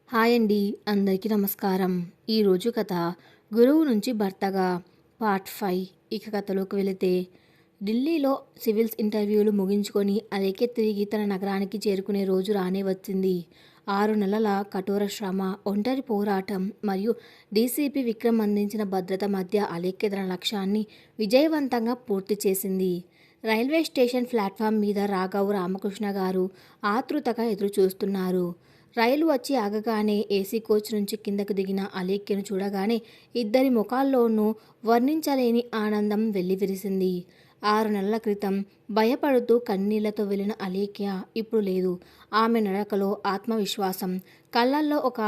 Hi అండి. అందరికీ నమస్కారం. ఈరోజు కథ 'గురువు నుంచి భర్తగా' పార్ట్ 5. ఇక కథలోకి వెళితే, ఢిల్లీలో సివిల్స్ ఇంటర్వ్యూలు ముగించుకొని అలేఖ్య తిరిగి తన నగరానికి చేరుకునే రోజు రానే వచ్చింది. 6 నెలల కఠోర శ్రమ, ఒంటరి పోరాటం మరియు డీసీపీ విక్రమ్ అందించిన భద్రత మధ్య అలేఖ్య తన లక్ష్యాన్ని విజయవంతంగా పూర్తి చేసింది. రైల్వే స్టేషన్ ప్లాట్ఫామ్ మీద రాఘవ్, రామకృష్ణ గారు ఆతృతగా ఎదురుచూస్తున్నారు. రైలు వచ్చి ఆగగానే ఏసీ కోచ్ నుంచి కిందకు దిగిన అలేఖ్యను చూడగానే ఇద్దరి ముఖాల్లోనూ వర్ణించలేని ఆనందం వెల్లివిరిసింది. 6 నెలల క్రితం భయపడుతూ కన్నీళ్లతో వెళ్ళిన అలేఖ్య ఇప్పుడు లేదు. ఆమె నడకలో ఆత్మవిశ్వాసం, కళ్ళల్లో ఒక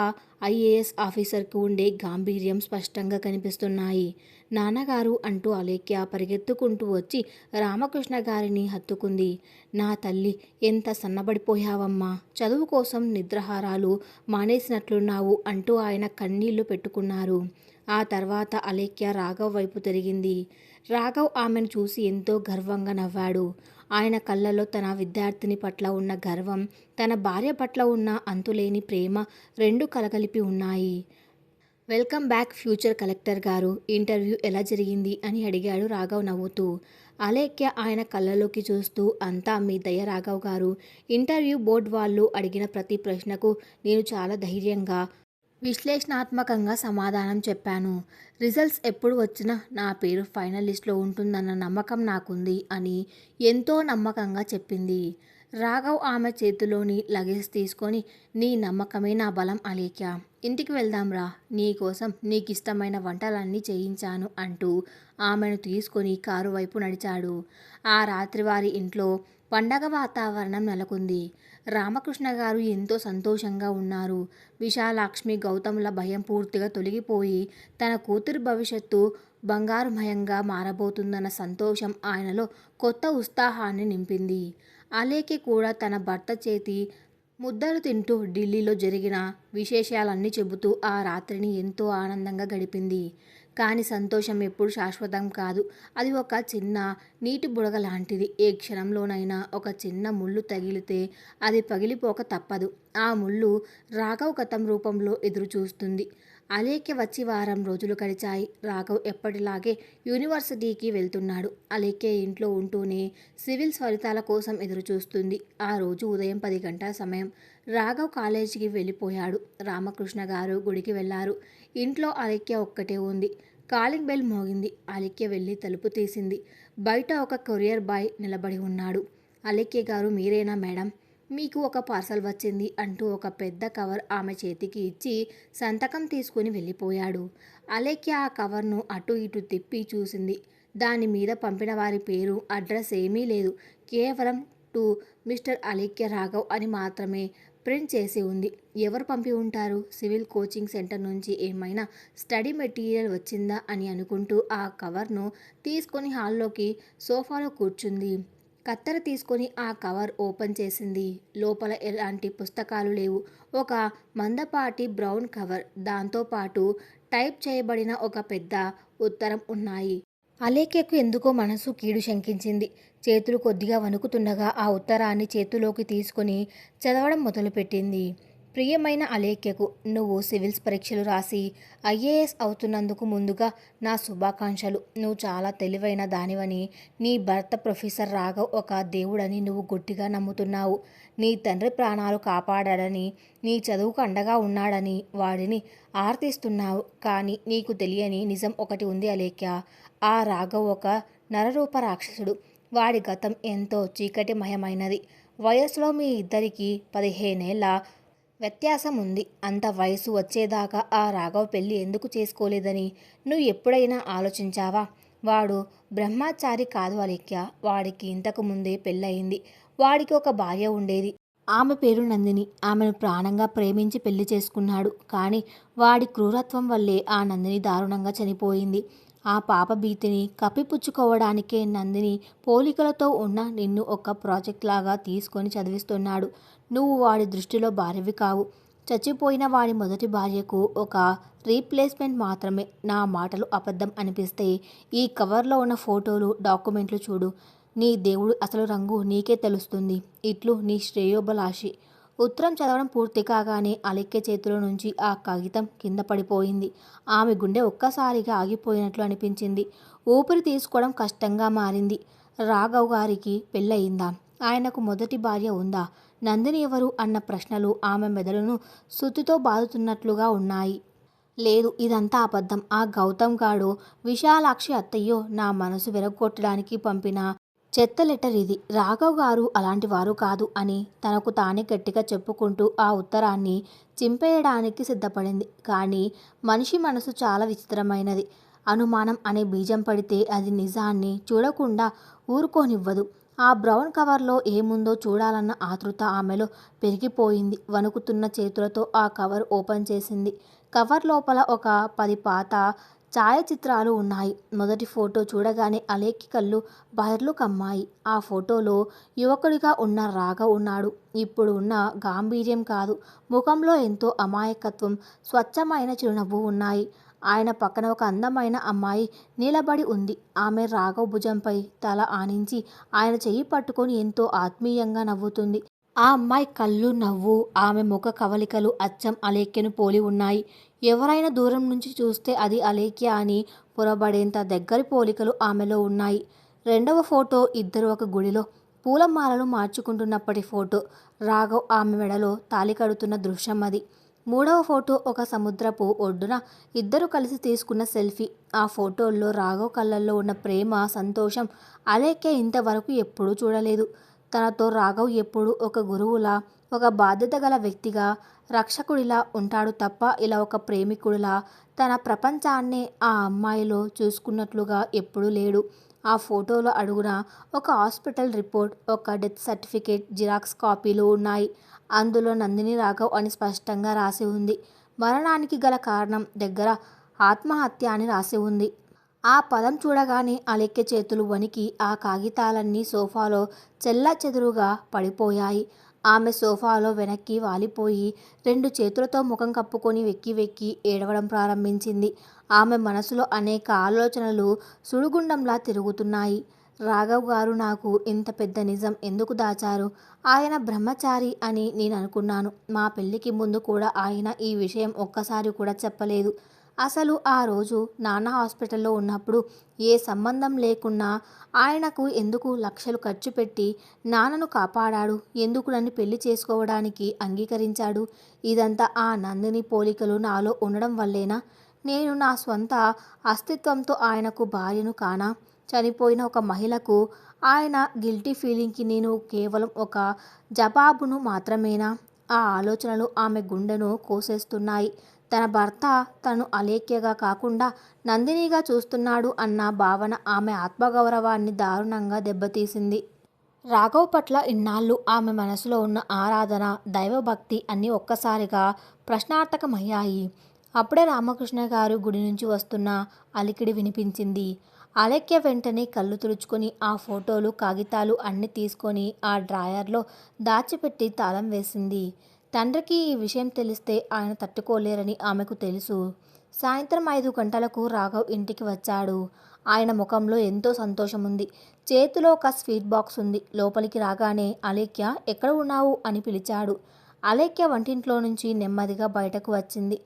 ఐఏఎస్ ఆఫీసర్కు ఉండే గాంభీర్యం స్పష్టంగా కనిపిస్తున్నాయి. నాన్నగారు అంటూ అలేఖ్య పరిగెత్తుకుంటూ వచ్చి రామకృష్ణ గారిని హత్తుకుంది. నా తల్లి, ఎంత సన్నబడిపోయావమ్మా, చదువు కోసం నిద్రాహారాలు మానేసినట్లున్నావు అంటూ ఆయన కన్నీళ్లు పెట్టుకున్నారు. ఆ తర్వాత అలేఖ్య రాఘవ్ వైపు తిరిగింది. రాఘవ్ ఆమెను చూసి ఎంతో గర్వంగా నవ్వాడు. ఆయన కళ్ళలో తన విద్యార్థిని పట్ల ఉన్న గర్వం, తన భార్య పట్ల ఉన్న అంతులేని ప్రేమ రెండు కలగలిపి ఉన్నాయి. వెల్కమ్ బ్యాక్ ఫ్యూచర్ కలెక్టర్ గారు, ఇంటర్వ్యూ ఎలా జరిగింది అని అడిగాడు రాఘవ్ నవ్వుతూ. అలేఖ్య ఆయన కళ్ళలోకి చూస్తూ, అంతా మీ దయ రాఘవ్ గారు. ఇంటర్వ్యూ బోర్డు వాళ్ళు అడిగిన ప్రతి ప్రశ్నకు నేను చాలా ధైర్యంగా, విశ్లేషణాత్మకంగా సమాధానం చెప్పాను. రిజల్ట్స్ ఎప్పుడు వచ్చినా నా పేరు ఫైనల్ లిస్ట్లో ఉంటుందన్న నమ్మకం నాకుంది అని ఎంతో నమ్మకంగా చెప్పింది. రాఘవ్ ఆమె చేతిలోని లగేజ్ తీసుకొని, నీ నమ్మకమే నా బలం అలేఖ్య. ఇంటికి వెళ్దాంరా, నీకోసం నీకిష్టమైన వంటలన్నీ చేయించాను అంటూ ఆమెను తీసుకొని కారు వైపు నడిచాడు. ఆ రాత్రి వారి ఇంట్లో పండగ వాతావరణం నెలకొంది. రామకృష్ణ గారు ఎంతో సంతోషంగా ఉన్నారు. విశాలాక్ష్మి, గౌతమ్ల భయం పూర్తిగా తొలగిపోయి తన కూతురు భవిష్యత్తు బంగారుమయంగా మారబోతుందన్న సంతోషం ఆయనలో కొత్త ఉత్సాహాన్ని నింపింది. అలేఖ్య కూడా తన భర్త చేతి ముద్దలు తింటూ ఢిల్లీలో జరిగిన విశేషాలన్నీ చెబుతూ ఆ రాత్రిని ఎంతో ఆనందంగా గడిపింది. కానీ సంతోషం ఎప్పుడు శాశ్వతం కాదు. అది ఒక చిన్న నీటి బుడగ లాంటిది. ఏ క్షణంలోనైనా ఒక చిన్న ముళ్ళు తగిలితే అది పగిలిపోక తప్పదు. ఆ ముళ్ళు రాఘవ్ గతం రూపంలో ఎదురు చూస్తుంది. అలేఖ్య వచ్చి వారం రోజులు గడిచాయి. రాఘవ్ ఎప్పటిలాగే యూనివర్సిటీకి వెళ్తున్నాడు. అలేఖ్య ఇంట్లో ఉంటూనే సివిల్స్ ఫలితాల కోసం ఎదురుచూస్తుంది. ఆ రోజు ఉదయం 10 గంటల సమయం. రాఘవ్ కాలేజీకి వెళ్ళిపోయాడు. రామకృష్ణ గారు గుడికి వెళ్లారు. ఇంట్లో అలేఖ్య ఒక్కటే ఉంది. కాలింగ్ బెల్ మోగింది. అలేఖ్య వెళ్ళి తలుపు తీసింది. బయట ఒక కొరియర్ బాయ్ నిలబడి ఉన్నాడు. అలేఖ్య గారు, మీరేనా మేడం? మీకు ఒక పార్సల్ వచ్చింది అంటూ ఒక పెద్ద కవర్ ఆమె చేతికి ఇచ్చి సంతకం తీసుకుని వెళ్ళిపోయాడు. అలేఖ్య ఆ కవర్ను అటు ఇటు తిప్పి చూసింది. దాని మీద పంపిన వారి పేరు, అడ్రస్ ఏమీ లేదు. కేవలం టు మిస్టర్ అలేఖ్య రాఘవ్ అని మాత్రమే ప్రింట్ చేసి ఉంది. ఎవరు పంపి ఉంటారు? సివిల్ కోచింగ్ సెంటర్ నుంచి ఏమైనా స్టడీ మెటీరియల్ వచ్చిందా అని అనుకుంటూ ఆ కవర్ను తీసుకొని హాల్లోకి సోఫాలో కూర్చుంది. కత్తెర తీసుకొని ఆ కవర్ ఓపెన్ చేసింది. లోపల ఎలాంటి పుస్తకాలు లేవు. ఒక మందపాటి బ్రౌన్ కవర్, దాంతోపాటు టైప్ చేయబడిన ఒక పెద్ద ఉత్తరం ఉన్నాయి. అలేఖ్యకు ఎందుకో మనసు కీడు శంకించింది. చేతులు కొద్దిగా వణుకుతుండగా ఆ ఉత్తరాన్ని చేతిలోకి తీసుకొని చదవడం మొదలుపెట్టింది. ప్రియమైన అలేఖ్యకు, నువ్వు సివిల్స్ పరీక్షలు రాసి ఐఏఎస్ అవుతున్నందుకు ముందుగా నా శుభాకాంక్షలు. నువ్వు చాలా తెలివైన దానివని, నీ భర్త ప్రొఫెసర్ రాఘవ్ ఒక దేవుడని నువ్వు గట్టిగా నమ్ముతున్నావు. నీ తండ్రి ప్రాణాలు కాపాడాడని, నీ చదువుకు అండగా ఉన్నాడని వాడిని ఆర్తిస్తున్నావు. కానీ నీకు తెలియని నిజం ఒకటి ఉంది అలేఖ్య. ఆ రాఘవ్ ఒక నరరూప రాక్షసుడు. వాడి గతం ఎంతో చీకటిమయమైనది. వయసులో మీ ఇద్దరికీ 15 ఏళ్ల వ్యత్యాసం ఉంది. అంత వయసు వచ్చేదాకా ఆ రాఘవ్ పెళ్లి ఎందుకు చేసుకోలేదని నువ్వు ఎప్పుడైనా ఆలోచించావా? వాడు బ్రహ్మచారి కాదు అలేఖ్య. వాడికి ఇంతకు ముందే పెళ్ళయింది. వాడికి ఒక భార్య ఉండేది. ఆమె పేరు నందిని. ఆమెను ప్రాణంగా ప్రేమించి పెళ్లి చేసుకున్నాడు. కానీ వాడి క్రూరత్వం వల్లే ఆ నందిని దారుణంగా చనిపోయింది. ఆ పాప భీతిని కప్పిపుచ్చుకోవడానికే నందిని పోలికలతో ఉన్న నిన్ను ఒక ప్రాజెక్ట్ లాగా తీసుకొని చదివిస్తున్నాడు. నువ్వు వాడి దృష్టిలో భార్యవి కావు. చచ్చిపోయిన వాడి మొదటి భార్యకు ఒక రీప్లేస్మెంట్ మాత్రమే. నా మాటలు అబద్ధం అనిపిస్తే ఈ కవర్లో ఉన్న ఫోటోలు, డాక్యుమెంట్లు చూడు. నీ దేవుడు అసలు రంగు నీకే తెలుస్తుంది. ఇట్లు నీ శ్రేయోభిలాషి ఉత్తరం చదవడం పూర్తి కాగానే అలెక్య చేతిలో నుంచి ఆ కాగితం కింద పడిపోయింది. ఆమె గుండె ఒక్కసారిగా ఆగిపోయినట్లు అనిపించింది. ఊపిరి తీసుకోవడం కష్టంగా మారింది. రాఘవ్ గారికి పెళ్ళయిందా? ఆయనకు మొదటి భార్య ఉందా? నందిని ఎవరు అన్న ప్రశ్నలు ఆమె మెదడును సుత్తితో బాదుతున్నట్లుగా ఉన్నాయి. లేదు, ఇదంతా అబద్ధం. ఆ గౌతమ్ గాడు విశాలాక్షి అత్తయ్యో నా మనసు విరగ్గొట్టడానికి పంపిన చెత్త లెటర్ ఇది. రాఘవ్ గారు అలాంటి వారు కాదు అని తనకు తానే గట్టిగా చెప్పుకుంటూ ఆ ఉత్తరాన్ని చింపేయడానికి సిద్ధపడింది. కానీ మనిషి మనసు చాలా విచిత్రమైనది. అనుమానం అనే బీజం పడితే అది నిజాన్ని చూడకుండా ఊరుకోనివ్వదు. ఆ బ్రౌన్ కవర్లో ఏముందో చూడాలన్న ఆతృత ఆమెలో పెరిగిపోయింది. వణుకుతున్న చేతులతో ఆ కవర్ ఓపెన్ చేసింది. కవర్ లోపల ఒక 10 పాత ఛాయాచిత్రాలు ఉన్నాయి. మొదటి ఫోటో చూడగానే అలేఖ్య కళ్ళు బైర్లు కమ్మాయి. ఆ ఫోటోలో యువకుడిగా ఉన్న రాఘవ్ ఉన్నాడు. ఇప్పుడు ఉన్న గాంభీర్యం కాదు, ముఖంలో ఎంతో అమాయకత్వం, స్వచ్ఛమైన చిరునవ్వు ఉన్నాయి. ఆయన పక్కన ఒక అందమైన అమ్మాయి నిలబడి ఉంది. ఆమె రాఘవ్ భుజంపై తల ఆనించి ఆయన చెయ్యి పట్టుకొని ఎంతో ఆత్మీయంగా నవ్వుతుంది. ఆ అమ్మాయి కళ్ళు, నవ్వు, ఆమె ముఖ కవలికలు అచ్చం అలేఖ్యను పోలి ఉన్నాయి. ఎవరైనా దూరం నుంచి చూస్తే అది అలేఖ్య అని పొరబడేంత దగ్గరి పోలికలు ఆమెలో ఉన్నాయి. రెండవ ఫోటో ఇద్దరు ఒక గుడిలో పూలమాలలు మార్చుకుంటున్నప్పటి ఫోటో. రాఘవ్ ఆమె మెడలో తాళి కడుతున్న దృశ్యం అది. మూడవ ఫోటో ఒక సముద్రపు ఒడ్డున ఇద్దరు కలిసి తీసుకున్న సెల్ఫీ. ఆ ఫోటోల్లో రాఘవ్ కళ్ళల్లో ఉన్న ప్రేమ, సంతోషం అలేఖ్య ఇంతవరకు ఎప్పుడూ చూడలేదు. తనతో రాఘవ్ ఎప్పుడూ ఒక గురువులా, ఒక బాధ్యత గల వ్యక్తిగా, రక్షకుడిలా ఉంటాడు తప్ప ఇలా ఒక ప్రేమికుడిలా తన ప్రపంచాన్నే ఆ అమ్మాయిలో చూసుకున్నట్లుగా ఎప్పుడూ లేడు. ఆ ఫోటోలో అడుగున ఒక హాస్పిటల్ రిపోర్ట్, ఒక డెత్ సర్టిఫికేట్ జిరాక్స్ కాపీలు ఉన్నాయి. అందులో నందిని రాఘవ్ అని స్పష్టంగా రాసి ఉంది. మరణానికి గల కారణం దగ్గర ఆత్మహత్య అని రాసి ఉంది. ఆ పదం చూడగానే అలెక్య చేతులు వణికి ఆ కాగితాలన్నీ సోఫాలో చెల్లాచెదురుగా పడిపోయాయి. ఆమె సోఫాలో వెనక్కి వాలిపోయి 2 చేతులతో ముఖం కప్పుకొని వెక్కి వెక్కి ఏడవడం ప్రారంభించింది. ఆమె మనసులో అనేక ఆలోచనలు సుడిగుండంలా తిరుగుతున్నాయి. రాఘవ్ గారు నాకు ఇంత పెద్ద నిజం ఎందుకు దాచారు? ఆయన బ్రహ్మచారి అని నేను అనుకున్నాను. మా పెళ్లికి ముందు కూడా ఆయన ఈ విషయం ఒక్కసారి కూడా చెప్పలేదు. అసలు ఆ రోజు నాన్న హాస్పిటల్లో ఉన్నప్పుడు ఏ సంబంధం లేకున్నా ఆయనకు ఎందుకు లక్షలు ఖర్చు పెట్టి నాన్నను కాపాడాడు? ఎందుకు నన్ను పెళ్లి చేసుకోవడానికి అంగీకరించాడు? ఇదంతా ఆ నందిని పోలికలు నాలో ఉండడం వల్లేనా? నేను నా స్వంత అస్తిత్వంతో ఆయనకు భార్యను కానా? చనిపోయిన ఒక మహిళకు ఆయన గిల్టీ ఫీలింగ్కి నేను కేవలం ఒక జవాబును మాత్రమేనా? ఆ ఆలోచనలు ఆమె గుండెను కోసేస్తున్నాయి. తన భర్త తను అలేఖ్యగా కాకుండా నందినిగా చూస్తున్నాడు అన్న భావన ఆమె ఆత్మగౌరవాన్ని దారుణంగా దెబ్బతీసింది. రాఘవ్ పట్ల ఇన్నాళ్ళు ఆమె మనసులో ఉన్న ఆరాధన, దైవభక్తి అన్నీ ఒక్కసారిగా ప్రశ్నార్థకమయ్యాయి. అప్పుడే రామకృష్ణ గారు గుడి నుంచి వస్తున్న అలికిడి వినిపించింది. అలేఖ్య వెంటనే కళ్ళు తుడుచుకొని ఆ ఫోటోలు, కాగితాలు అన్నీ తీసుకొని ఆ డ్రాయర్లో దాచిపెట్టి తాళం వేసింది. తండ్రికి ఈ విషయం తెలిస్తే ఆయన తట్టుకోలేరని ఆమెకు తెలుసు. సాయంత్రం 5 గంటలకు రాఘవ్ ఇంటికి వచ్చాడు. ఆయన ముఖంలో ఎంతో సంతోషముంది. చేతిలో ఒక స్వీట్ బాక్స్ ఉంది. లోపలికి రాగానే అలేఖ్య, ఎక్కడ ఉన్నావు అని పిలిచాడు. అలేఖ్య వంటింట్లో నుంచి నెమ్మదిగా బయటకు వచ్చింది.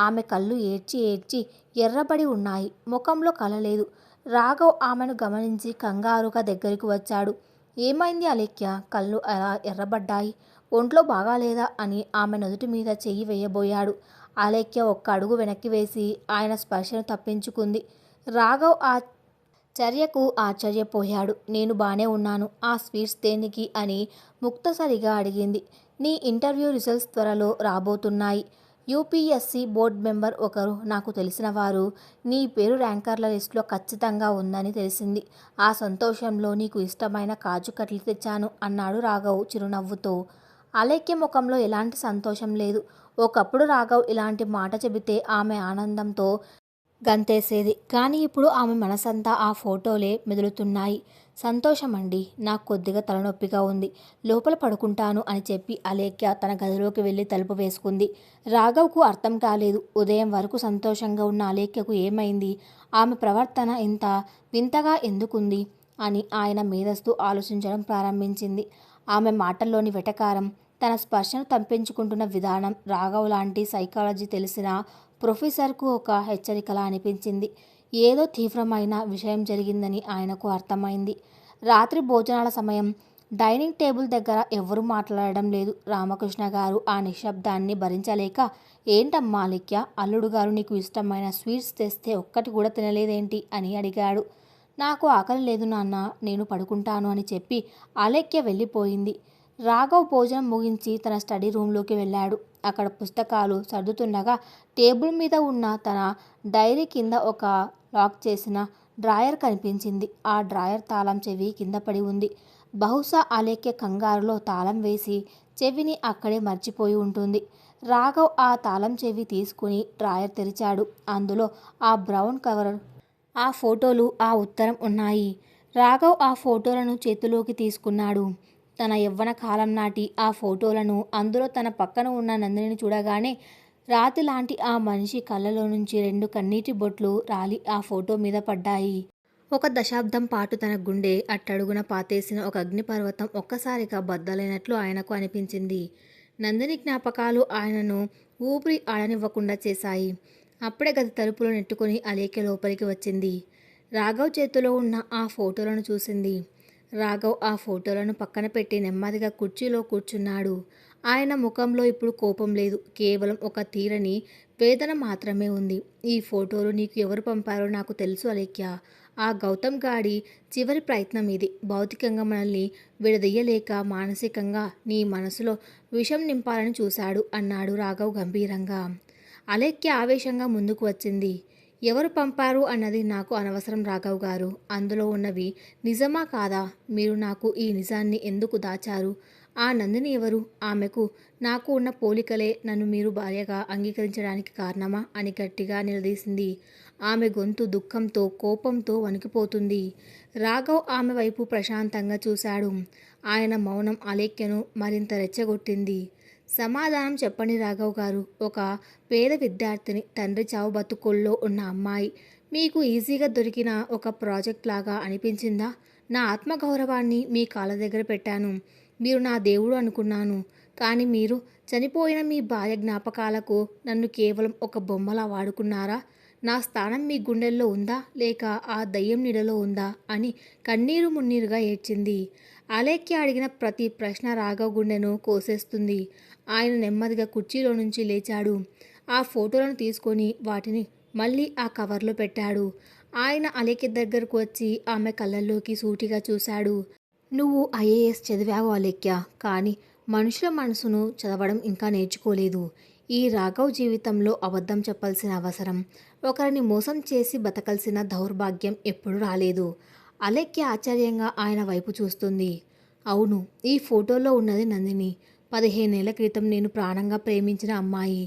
ఆమె కళ్ళు ఏడ్చి ఏడ్చి ఎర్రబడి ఉన్నాయి. ముఖంలో కలలేదు. రాఘవ్ ఆమెను గమనించి కంగారుగా దగ్గరికి వచ్చాడు. ఏమైంది అలేఖ్య? కళ్ళు అలా ఎర్రబడ్డాయి. ఒంట్లో బాగాలేదా అని ఆమె నుదుటి మీద చెయ్యి వేయబోయాడు. అలేఖ్య ఒక్క అడుగు వెనక్కి వేసి ఆయన స్పర్శను తప్పించుకుంది. రాఘవ్ ఆ చర్యకు ఆశ్చర్యపోయాడు. నేను బానే ఉన్నాను. ఆ స్వీట్స్ దేనికి అని ముక్తసరిగా అడిగింది. నీ ఇంటర్వ్యూ రిజల్ట్స్ త్వరలో రాబోతున్నాయి. యూపీఎస్సీ బోర్డ్ మెంబర్ ఒకరు నాకు తెలిసిన వారు నీ పేరు ర్యాంకర్ల లిస్టులో ఖచ్చితంగా ఉందని తెలిసింది. ఆ సంతోషంలో నీకు ఇష్టమైన కాజు కట్లు తెచ్చాను అన్నాడు రాఘవ్ చిరునవ్వుతో. అలేఖ్య ముఖంలో ఎలాంటి సంతోషం లేదు. ఒకప్పుడు రాఘవ్ ఇలాంటి మాట చెబితే ఆమె ఆనందంతో గంతేసేది. కానీ ఇప్పుడు ఆమె మనసంతా ఆ ఫోటోలే మెదులుతున్నాయి. సంతోషమండి. నాకు కొద్దిగా తలనొప్పిగా ఉంది. లోపల పడుకుంటాను అని చెప్పి అలేఖ్య తన గదిలోకి వెళ్ళి తలుపు వేసుకుంది. రాఘవ్కు అర్థం కాలేదు. ఉదయం వరకు సంతోషంగా ఉన్న అలేఖ్యకు ఏమైంది? ఆమె ప్రవర్తన ఇంత వింతగా ఎందుకుంది అని ఆయన మేధస్సు ఆలోచించడం ప్రారంభించింది. ఆమె మాటల్లోని వెటకారం, తన స్పర్శను తంపించుకుంటున్న విధానం రాఘవ్ లాంటి సైకాలజీ తెలిసిన ప్రొఫెసర్కు ఒక హెచ్చరికలా అనిపించింది. ఏదో తీవ్రమైన విషయం జరిగిందని ఆయనకు అర్థమైంది. రాత్రి భోజనాల సమయం. డైనింగ్ టేబుల్ దగ్గర ఎవ్వరూ మాట్లాడడం లేదు. రామకృష్ణ గారు ఆ నిశ్శబ్దాన్ని భరించలేక, ఏంటమ్మా అలేఖ్య, అల్లుడు గారు నీకు ఇష్టమైన స్వీట్స్ తెస్తే ఒక్కటి కూడా తినలేదేంటి అని అడిగాడు. నాకు ఆకలి లేదు నాన్న, నేను పడుకుంటాను అని చెప్పి అలేఖ్య వెళ్ళిపోయింది. రాఘవ్ భోజనం ముగించి తన స్టడీ రూమ్లోకి వెళ్ళాడు. అక్కడ పుస్తకాలు సర్దుతుండగా టేబుల్ మీద ఉన్న తన డైరీ కింద ఒక లాక్ చేసిన డ్రాయర్ కనిపించింది. ఆ డ్రాయర్ తాళం చెవి కింద పడి ఉంది. బహుశా అలేఖ్య కంగారులో తాళం వేసి చెవిని అక్కడే మర్చిపోయి ఉంటుంది. రాఘవ్ ఆ తాళం చెవి తీసుకుని డ్రాయర్ తెరిచాడు. అందులో ఆ బ్రౌన్ కవర్, ఆ ఫోటోలు, ఆ ఉత్తరం ఉన్నాయి. రాఘవ్ ఆ ఫోటోలను చేతిలోకి తీసుకున్నాడు. తన యవ్వన కాలం నాటి ఆ ఫోటోలను, అందులో తన పక్కన ఉన్న నందినిని చూడగానే రాతి లాంటి ఆ మనిషి కళ్ళలో నుంచి 2 కన్నీటి బొట్లు రాలి ఆ ఫోటో మీద పడ్డాయి. ఒక దశాబ్దం పాటు తన గుండె అట్టడుగున పాతేసిన ఒక అగ్నిపర్వతం ఒక్కసారిగా బద్దలైనట్లు ఆయనకు అనిపించింది. నందిని జ్ఞాపకాలు ఆయనను ఊపిరి ఆడనివ్వకుండా చేశాయి. అప్పుడే గది తలుపులు నెట్టుకుని అలేఖ్య లోపలికి వచ్చింది. రాఘవ్ చేతిలో ఉన్న ఆ ఫోటోలను చూసింది. రాఘవ్ ఆ ఫోటోలను పక్కన పెట్టి నెమ్మదిగా కుర్చీలో కూర్చున్నాడు. ఆయన ముఖంలో ఇప్పుడు కోపం లేదు, కేవలం ఒక తీరని వేదన మాత్రమే ఉంది. ఈ ఫోటోలు నీకు ఎవరు పంపారో నాకు తెలుసు అలేఖ్య. ఆ గౌతమ్ గాడి చివరి ప్రయత్నం ఇది. భౌతికంగా మనల్ని విడదీయలేక మానసికంగా నీ మనసులో విషం నింపాలని చూశాడు అన్నాడు రాఘవ్ గంభీరంగా. అలేఖ్య ఆవేశంగా ముందుకు వచ్చింది. ఎవరు పంపారు అన్నది నాకు అనవసరం రాఘవ్ గారు. అందులో ఉన్నవి నిజమా కాదా? మీరు నాకు ఈ నిజాన్ని ఎందుకు దాచారు? ఆ నందిని ఎవరు? ఆమెకు నాకు ఉన్న పోలికలే నన్ను మీరు భార్యగా అంగీకరించడానికి కారణమా అని గట్టిగా నిలదీసింది. ఆమె గొంతు దుఃఖంతో, కోపంతో వణికిపోతుంది. రాఘవ్ ఆమె వైపు ప్రశాంతంగా చూశాడు. ఆయన మౌనం అలేఖ్యను మరింత రెచ్చగొట్టింది. సమాధానం చెప్పండి రాఘవ్ గారు. ఒక పేద విద్యార్థిని, తండ్రి చావు బతుకుల్లో ఉన్న అమ్మాయి. మీకు ఈజీగా దొరికిన ఒక ప్రాజెక్ట్ లాగా అనిపించిందా? నా ఆత్మగౌరవాన్ని మీ కాళ్ళ దగ్గర పెట్టాను. మీరు నా దేవుడు అనుకున్నాను. కానీ మీరు చనిపోయిన మీ భార్య జ్ఞాపకాలకు నన్ను కేవలం ఒక బొమ్మలా వాడుకున్నారా? నా స్థానం మీ గుండెల్లో ఉందా, లేక ఆ దయ్యం నీడలో ఉందా అని కన్నీరు మున్నీరుగా ఏడ్చింది. అలేఖ్య అడిగిన ప్రతి ప్రశ్న రాఘవ్ గుండెను కోసేస్తుంది. ఆయన నెమ్మదిగా కుర్చీలో నుంచి లేచాడు. ఆ ఫోటోలను తీసుకొని వాటిని మళ్ళీ ఆ కవర్లో పెట్టాడు. ఆయన అలేఖ్య దగ్గరకు వచ్చి ఆమె కళ్ళల్లోకి సూటిగా చూశాడు. నువ్వు ఐఏఎస్ చదివావు అలేఖ్య, కానీ మనుషుల మనసును చదవడం ఇంకా నేర్చుకోలేదు. ఈ రాఘవ్ జీవితంలో అబద్ధం చెప్పాల్సిన అవసరం, ఒకరిని మోసం చేసి బతకాల్సిన దౌర్భాగ్యం ఎప్పుడూ రాలేదు. అలేఖ్య ఆశ్చర్యంగా ఆయన వైపు చూస్తుంది. అవును, ఈ ఫోటోలో ఉన్నది నందిని. 15 ఏళ్ల క్రితం నేను ప్రాణంగా ప్రేమించిన అమ్మాయి.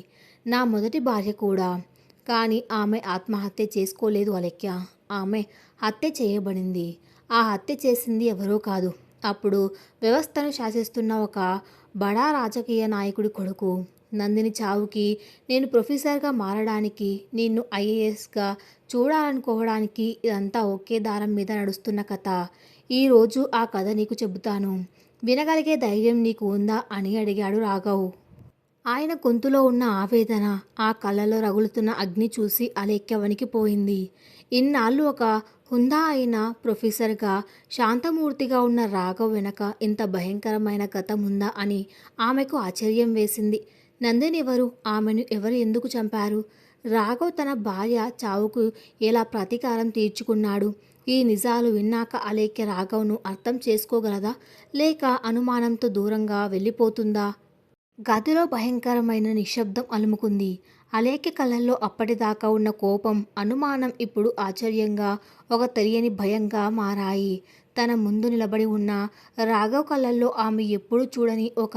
నా మొదటి భార్య కూడా. కానీ ఆమె ఆత్మహత్య చేసుకోలేదు అలేఖ్య. ఆమె హత్య చేయబడింది. ఆ హత్య చేసింది ఎవరో కాదు, అప్పుడు వ్యవస్థను శాసిస్తున్న ఒక బడా రాజకీయ నాయకుడి కొడుకు. నందిని చావుకి, నేను ప్రొఫెసర్గా మారడానికి, నిన్ను ఐఏఎస్గా చూడాలనుకోవడానికి ఇదంతా ఒకే దారం మీద నడుస్తున్న కథ. ఈరోజు ఆ కథ నీకు చెబుతాను. వినగలిగే ధైర్యం నీకు ఉందా అని అడిగాడు రాఘవ్. ఆయన గొంతులో ఉన్న ఆవేదన, ఆ కళ్ళలో రగులుతున్న అగ్ని చూసి అలేఖ్య వణికిపోయింది. ఇన్నాళ్ళు ఒక హుందా అయిన ప్రొఫెసర్గా శాంతమూర్తిగా ఉన్న రాఘవ్ వెనక ఇంత భయంకరమైన గతం ఉందా అని ఆమెకు ఆశ్చర్యం వేసింది. నందిని ఎవరు? ఆమెను ఎవరు ఎందుకు చంపారు? రాఘవ్ తన భార్య చావుకు ఎలా ప్రతీకారం తీర్చుకున్నాడు? ఈ నిజాలు విన్నాక అలేఖ్య రాఘవ్ను అర్థం చేసుకోగలదా, లేక అనుమానంతో దూరంగా వెళ్ళిపోతుందా? గదిలో భయంకరమైన నిశ్శబ్దం అలుముకుంది. అలేఖ్య కళ్ళల్లో అప్పటిదాకా ఉన్న కోపం, అనుమానం ఇప్పుడు ఆశ్చర్యంగా, ఒక తెలియని భయంగా మారాయి. తన ముందు నిలబడి ఉన్న రాఘవ్ కళ్ళల్లో ఆమె ఎప్పుడూ చూడని ఒక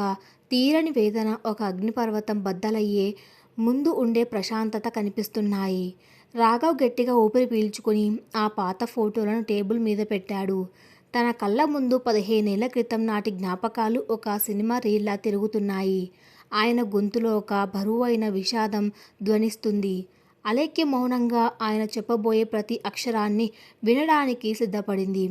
తీరని వేదన, ఒక అగ్నిపర్వతం బద్దలయ్యే ముందు ఉండే ప్రశాంతత కనిపిస్తున్నాయి. రాఘవ్ గట్టిగా ఊపిరి పీల్చుకుని ఆ పాత ఫోటోలను టేబుల్ మీద పెట్టాడు. తన కళ్ళ ముందు 15 ఏళ్ల క్రితం నాటి జ్ఞాపకాలు ఒక సినిమా రీల్లా తిరుగుతున్నాయి. ఆయన గొంతులో ఒక బరువైన విషాదం ధ్వనిస్తుంది. అలేఖ్య మౌనంగా ఆయన చెప్పబోయే ప్రతి అక్షరాన్ని వినడానికి సిద్ధపడింది.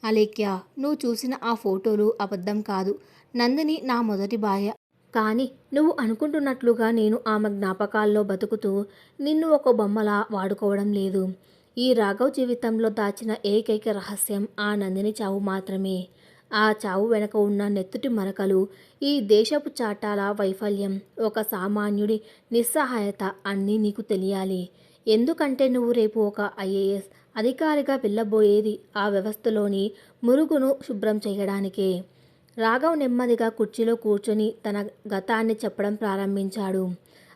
అలేఖ్య, నువ్వు చూసిన ఆ ఫోటోలు అబద్ధం కాదు. నందిని నా మొదటి భార్య. కానీ నువ్వు అనుకుంటున్నట్లుగా నేను ఆమె జ్ఞాపకాల్లో బతుకుతూ నిన్ను ఒక బొమ్మలా వాడుకోవడం లేదు. ఈ రాఘవ్ జీవితంలో దాచిన ఏకైక రహస్యం ఆ నందిని చావు మాత్రమే. ఆ చావు వెనక ఉన్న నెత్తుటి మరకలు, ఈ దేశపు చాటాల వైఫల్యం, ఒక సామాన్యుడి నిస్సహాయత అన్నీ నీకు తెలియాలి. ఎందుకంటే నువ్వు రేపు ఒక ఐఏఎస్ అధికారిగా వెళ్ళబోయేది ఆ వ్యవస్థలోని మురుగును శుభ్రం చేయడానికే. రాఘవ్ నెమ్మదిగా కుర్చీలో కూర్చొని తన గతాన్ని చెప్పడం ప్రారంభించాడు.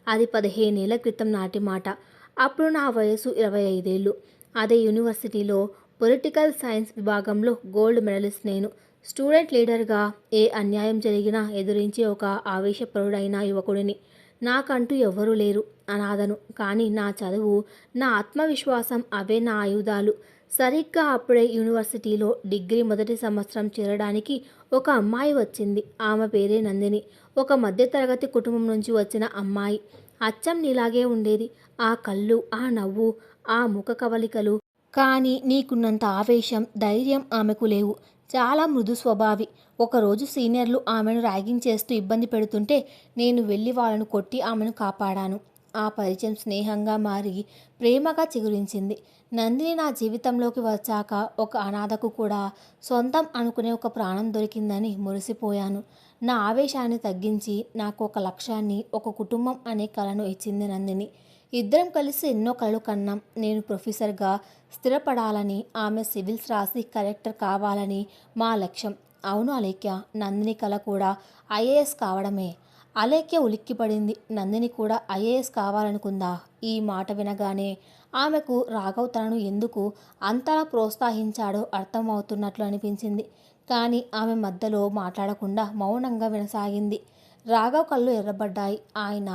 అది 15 ఏళ్ల క్రితం నాటి మాట. అప్పుడు నా వయసు 25 ఏళ్ళు. అదే యూనివర్సిటీలో పొలిటికల్ సైన్స్ విభాగంలో గోల్డ్ మెడలిస్ట్ నేను. స్టూడెంట్ లీడర్గా ఏ అన్యాయం జరిగినా ఎదురించి ఒక ఆవేశపరుడైన యువకుడిని. నాకంటూ ఎవ్వరూ లేరు, అనాథను. కానీ నా చదువు, నా ఆత్మవిశ్వాసం అవే నా ఆయుధాలు. సరిగ్గా అప్పుడే యూనివర్సిటీలో డిగ్రీ మొదటి సంవత్సరం చేరడానికి ఒక అమ్మాయి వచ్చింది. ఆమె పేరే నందిని. ఒక మధ్యతరగతి కుటుంబం నుంచి వచ్చిన అమ్మాయి. అచ్చం నీలాగే ఉండేది. ఆ కళ్ళు, ఆ నవ్వు, ఆ ముఖ కవలికలు. కానీ నీకున్నంత ఆవేశం, ధైర్యం ఆమెకు లేవు. చాలా మృదు స్వభావి. ఒకరోజు సీనియర్లు ఆమెను ర్యాగింగ్ చేస్తూ ఇబ్బంది పెడుతుంటే నేను వెళ్ళి వాళ్ళను కొట్టి ఆమెను కాపాడాను. ఆ పరిచయం స్నేహంగా మారి ప్రేమగా చిగురించింది. నందిని నా జీవితంలోకి వచ్చాక ఒక అనాథకు కూడా సొంతం అనుకునే ఒక ప్రాణం దొరికిందని మురిసిపోయాను. నా ఆవేశాన్ని తగ్గించి నాకు ఒక లక్ష్యాన్ని, ఒక కుటుంబం అనే కలను ఇచ్చింది నందిని. ఇద్దరం కలిసి ఎన్నో కలలు కన్నాం. నేను ప్రొఫెసర్గా స్థిరపడాలని, ఆమె సివిల్స్ రాసి కలెక్టర్ కావాలని మా లక్ష్యం. అవును అలేఖ్య, నందిని కల కూడా ఐఏఎస్ కావడమే. అలేఖ్య ఉలిక్కిపడింది. నందిని కూడా ఐఏఎస్ కావాలనుకుందా? ఈ మాట వినగానే ఆమెకు రాఘవ్ తనను ఎందుకు అంతలా ప్రోత్సహించాడో అర్థమవుతున్నట్లు అనిపించింది. కానీ ఆమె మధ్యలో మాట్లాడకుండా మౌనంగా వినసాగింది. రాఘవ్ కళ్ళు ఎర్రబడ్డాయి. ఆయన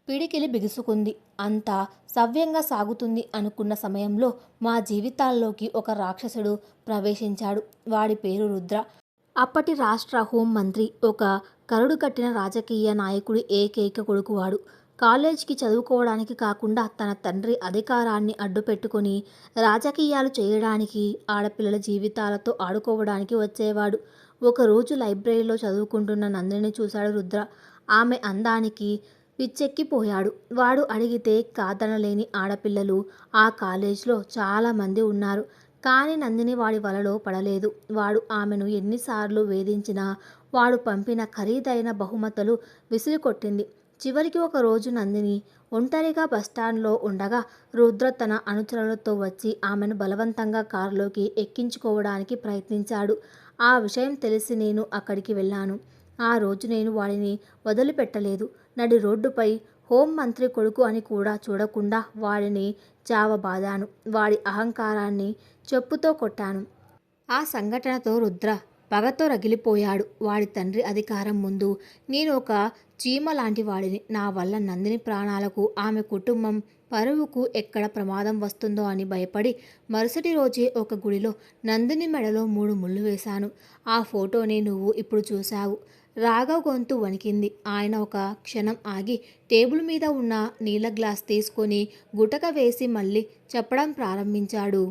పిడికిలి బిగుసుకుంది. అంతా సవ్యంగా సాగుతుంది అనుకున్న సమయంలో మా జీవితాల్లోకి ఒక రాక్షసుడు ప్రవేశించాడు. వాడి పేరు రుద్ర. అప్పటి రాష్ట్ర హోంమంత్రి, ఒక కరుడు కట్టిన రాజకీయ నాయకుడి ఏకైక కొడుకువాడు. కాలేజీకి చదువుకోవడానికి కాకుండా తన తండ్రి అధికారాన్ని అడ్డుపెట్టుకొని రాజకీయాలు చేయడానికి, ఆడపిల్లల జీవితాలతో ఆడుకోవడానికి వచ్చేవాడు. ఒకరోజు లైబ్రరీలో చదువుకుంటున్న నందిని చూశాడు రుద్ర. ఆమె అందానికి పిచ్చెక్కిపోయాడు. వాడు అడిగితే కాదనలేని ఆడపిల్లలు ఆ కాలేజ్లో చాలామంది ఉన్నారు. కానీ నందిని వాడి వలలో పడలేదు. వాడు ఆమెను ఎన్నిసార్లు వేధించినా వాడు పంపిన ఖరీదైన బహుమతులు విసిరికొట్టింది. చివరికి ఒకరోజు నందిని ఒంటరిగా బస్టాండ్లో ఉండగా రుద్ర తన అనుచరులతో వచ్చి ఆమెను బలవంతంగా కారులోకి ఎక్కించుకోవడానికి ప్రయత్నించాడు. ఆ విషయం తెలిసి నేను అక్కడికి వెళ్ళాను. ఆ రోజు నేను వాడిని వదిలిపెట్టలేదు. నడి రోడ్డుపై హోంమంత్రి కొడుకు అని కూడా చూడకుండా వాడిని చావబాదాను. వాడి అహంకారాన్ని చెప్పుతో కొట్టాను. ఆ సంఘటనతో రుద్ర పగతో రగిలిపోయాడు. వాడి తండ్రి అధికారం ముందు నేను ఒక చీమ లాంటి వాడిని. నా వల్ల నందిని ప్రాణాలకు, ఆమె కుటుంబం పరువుకు ఎక్కడ ప్రమాదం వస్తుందో అని భయపడి మరుసటి రోజే ఒక గుడిలో నందిని మెడలో 3 ముళ్ళు వేశాను. ఆ ఫోటోని నువ్వు ఇప్పుడు చూశావు. రాఘవ్ గొంతు వణికింది. ఆయన ఒక క్షణం ఆగి టేబుల్ మీద ఉన్న నీళ్ళ గ్లాస్ తీసుకొని గుటక వేసి మళ్ళీ చెప్పడం ప్రారంభించాడు.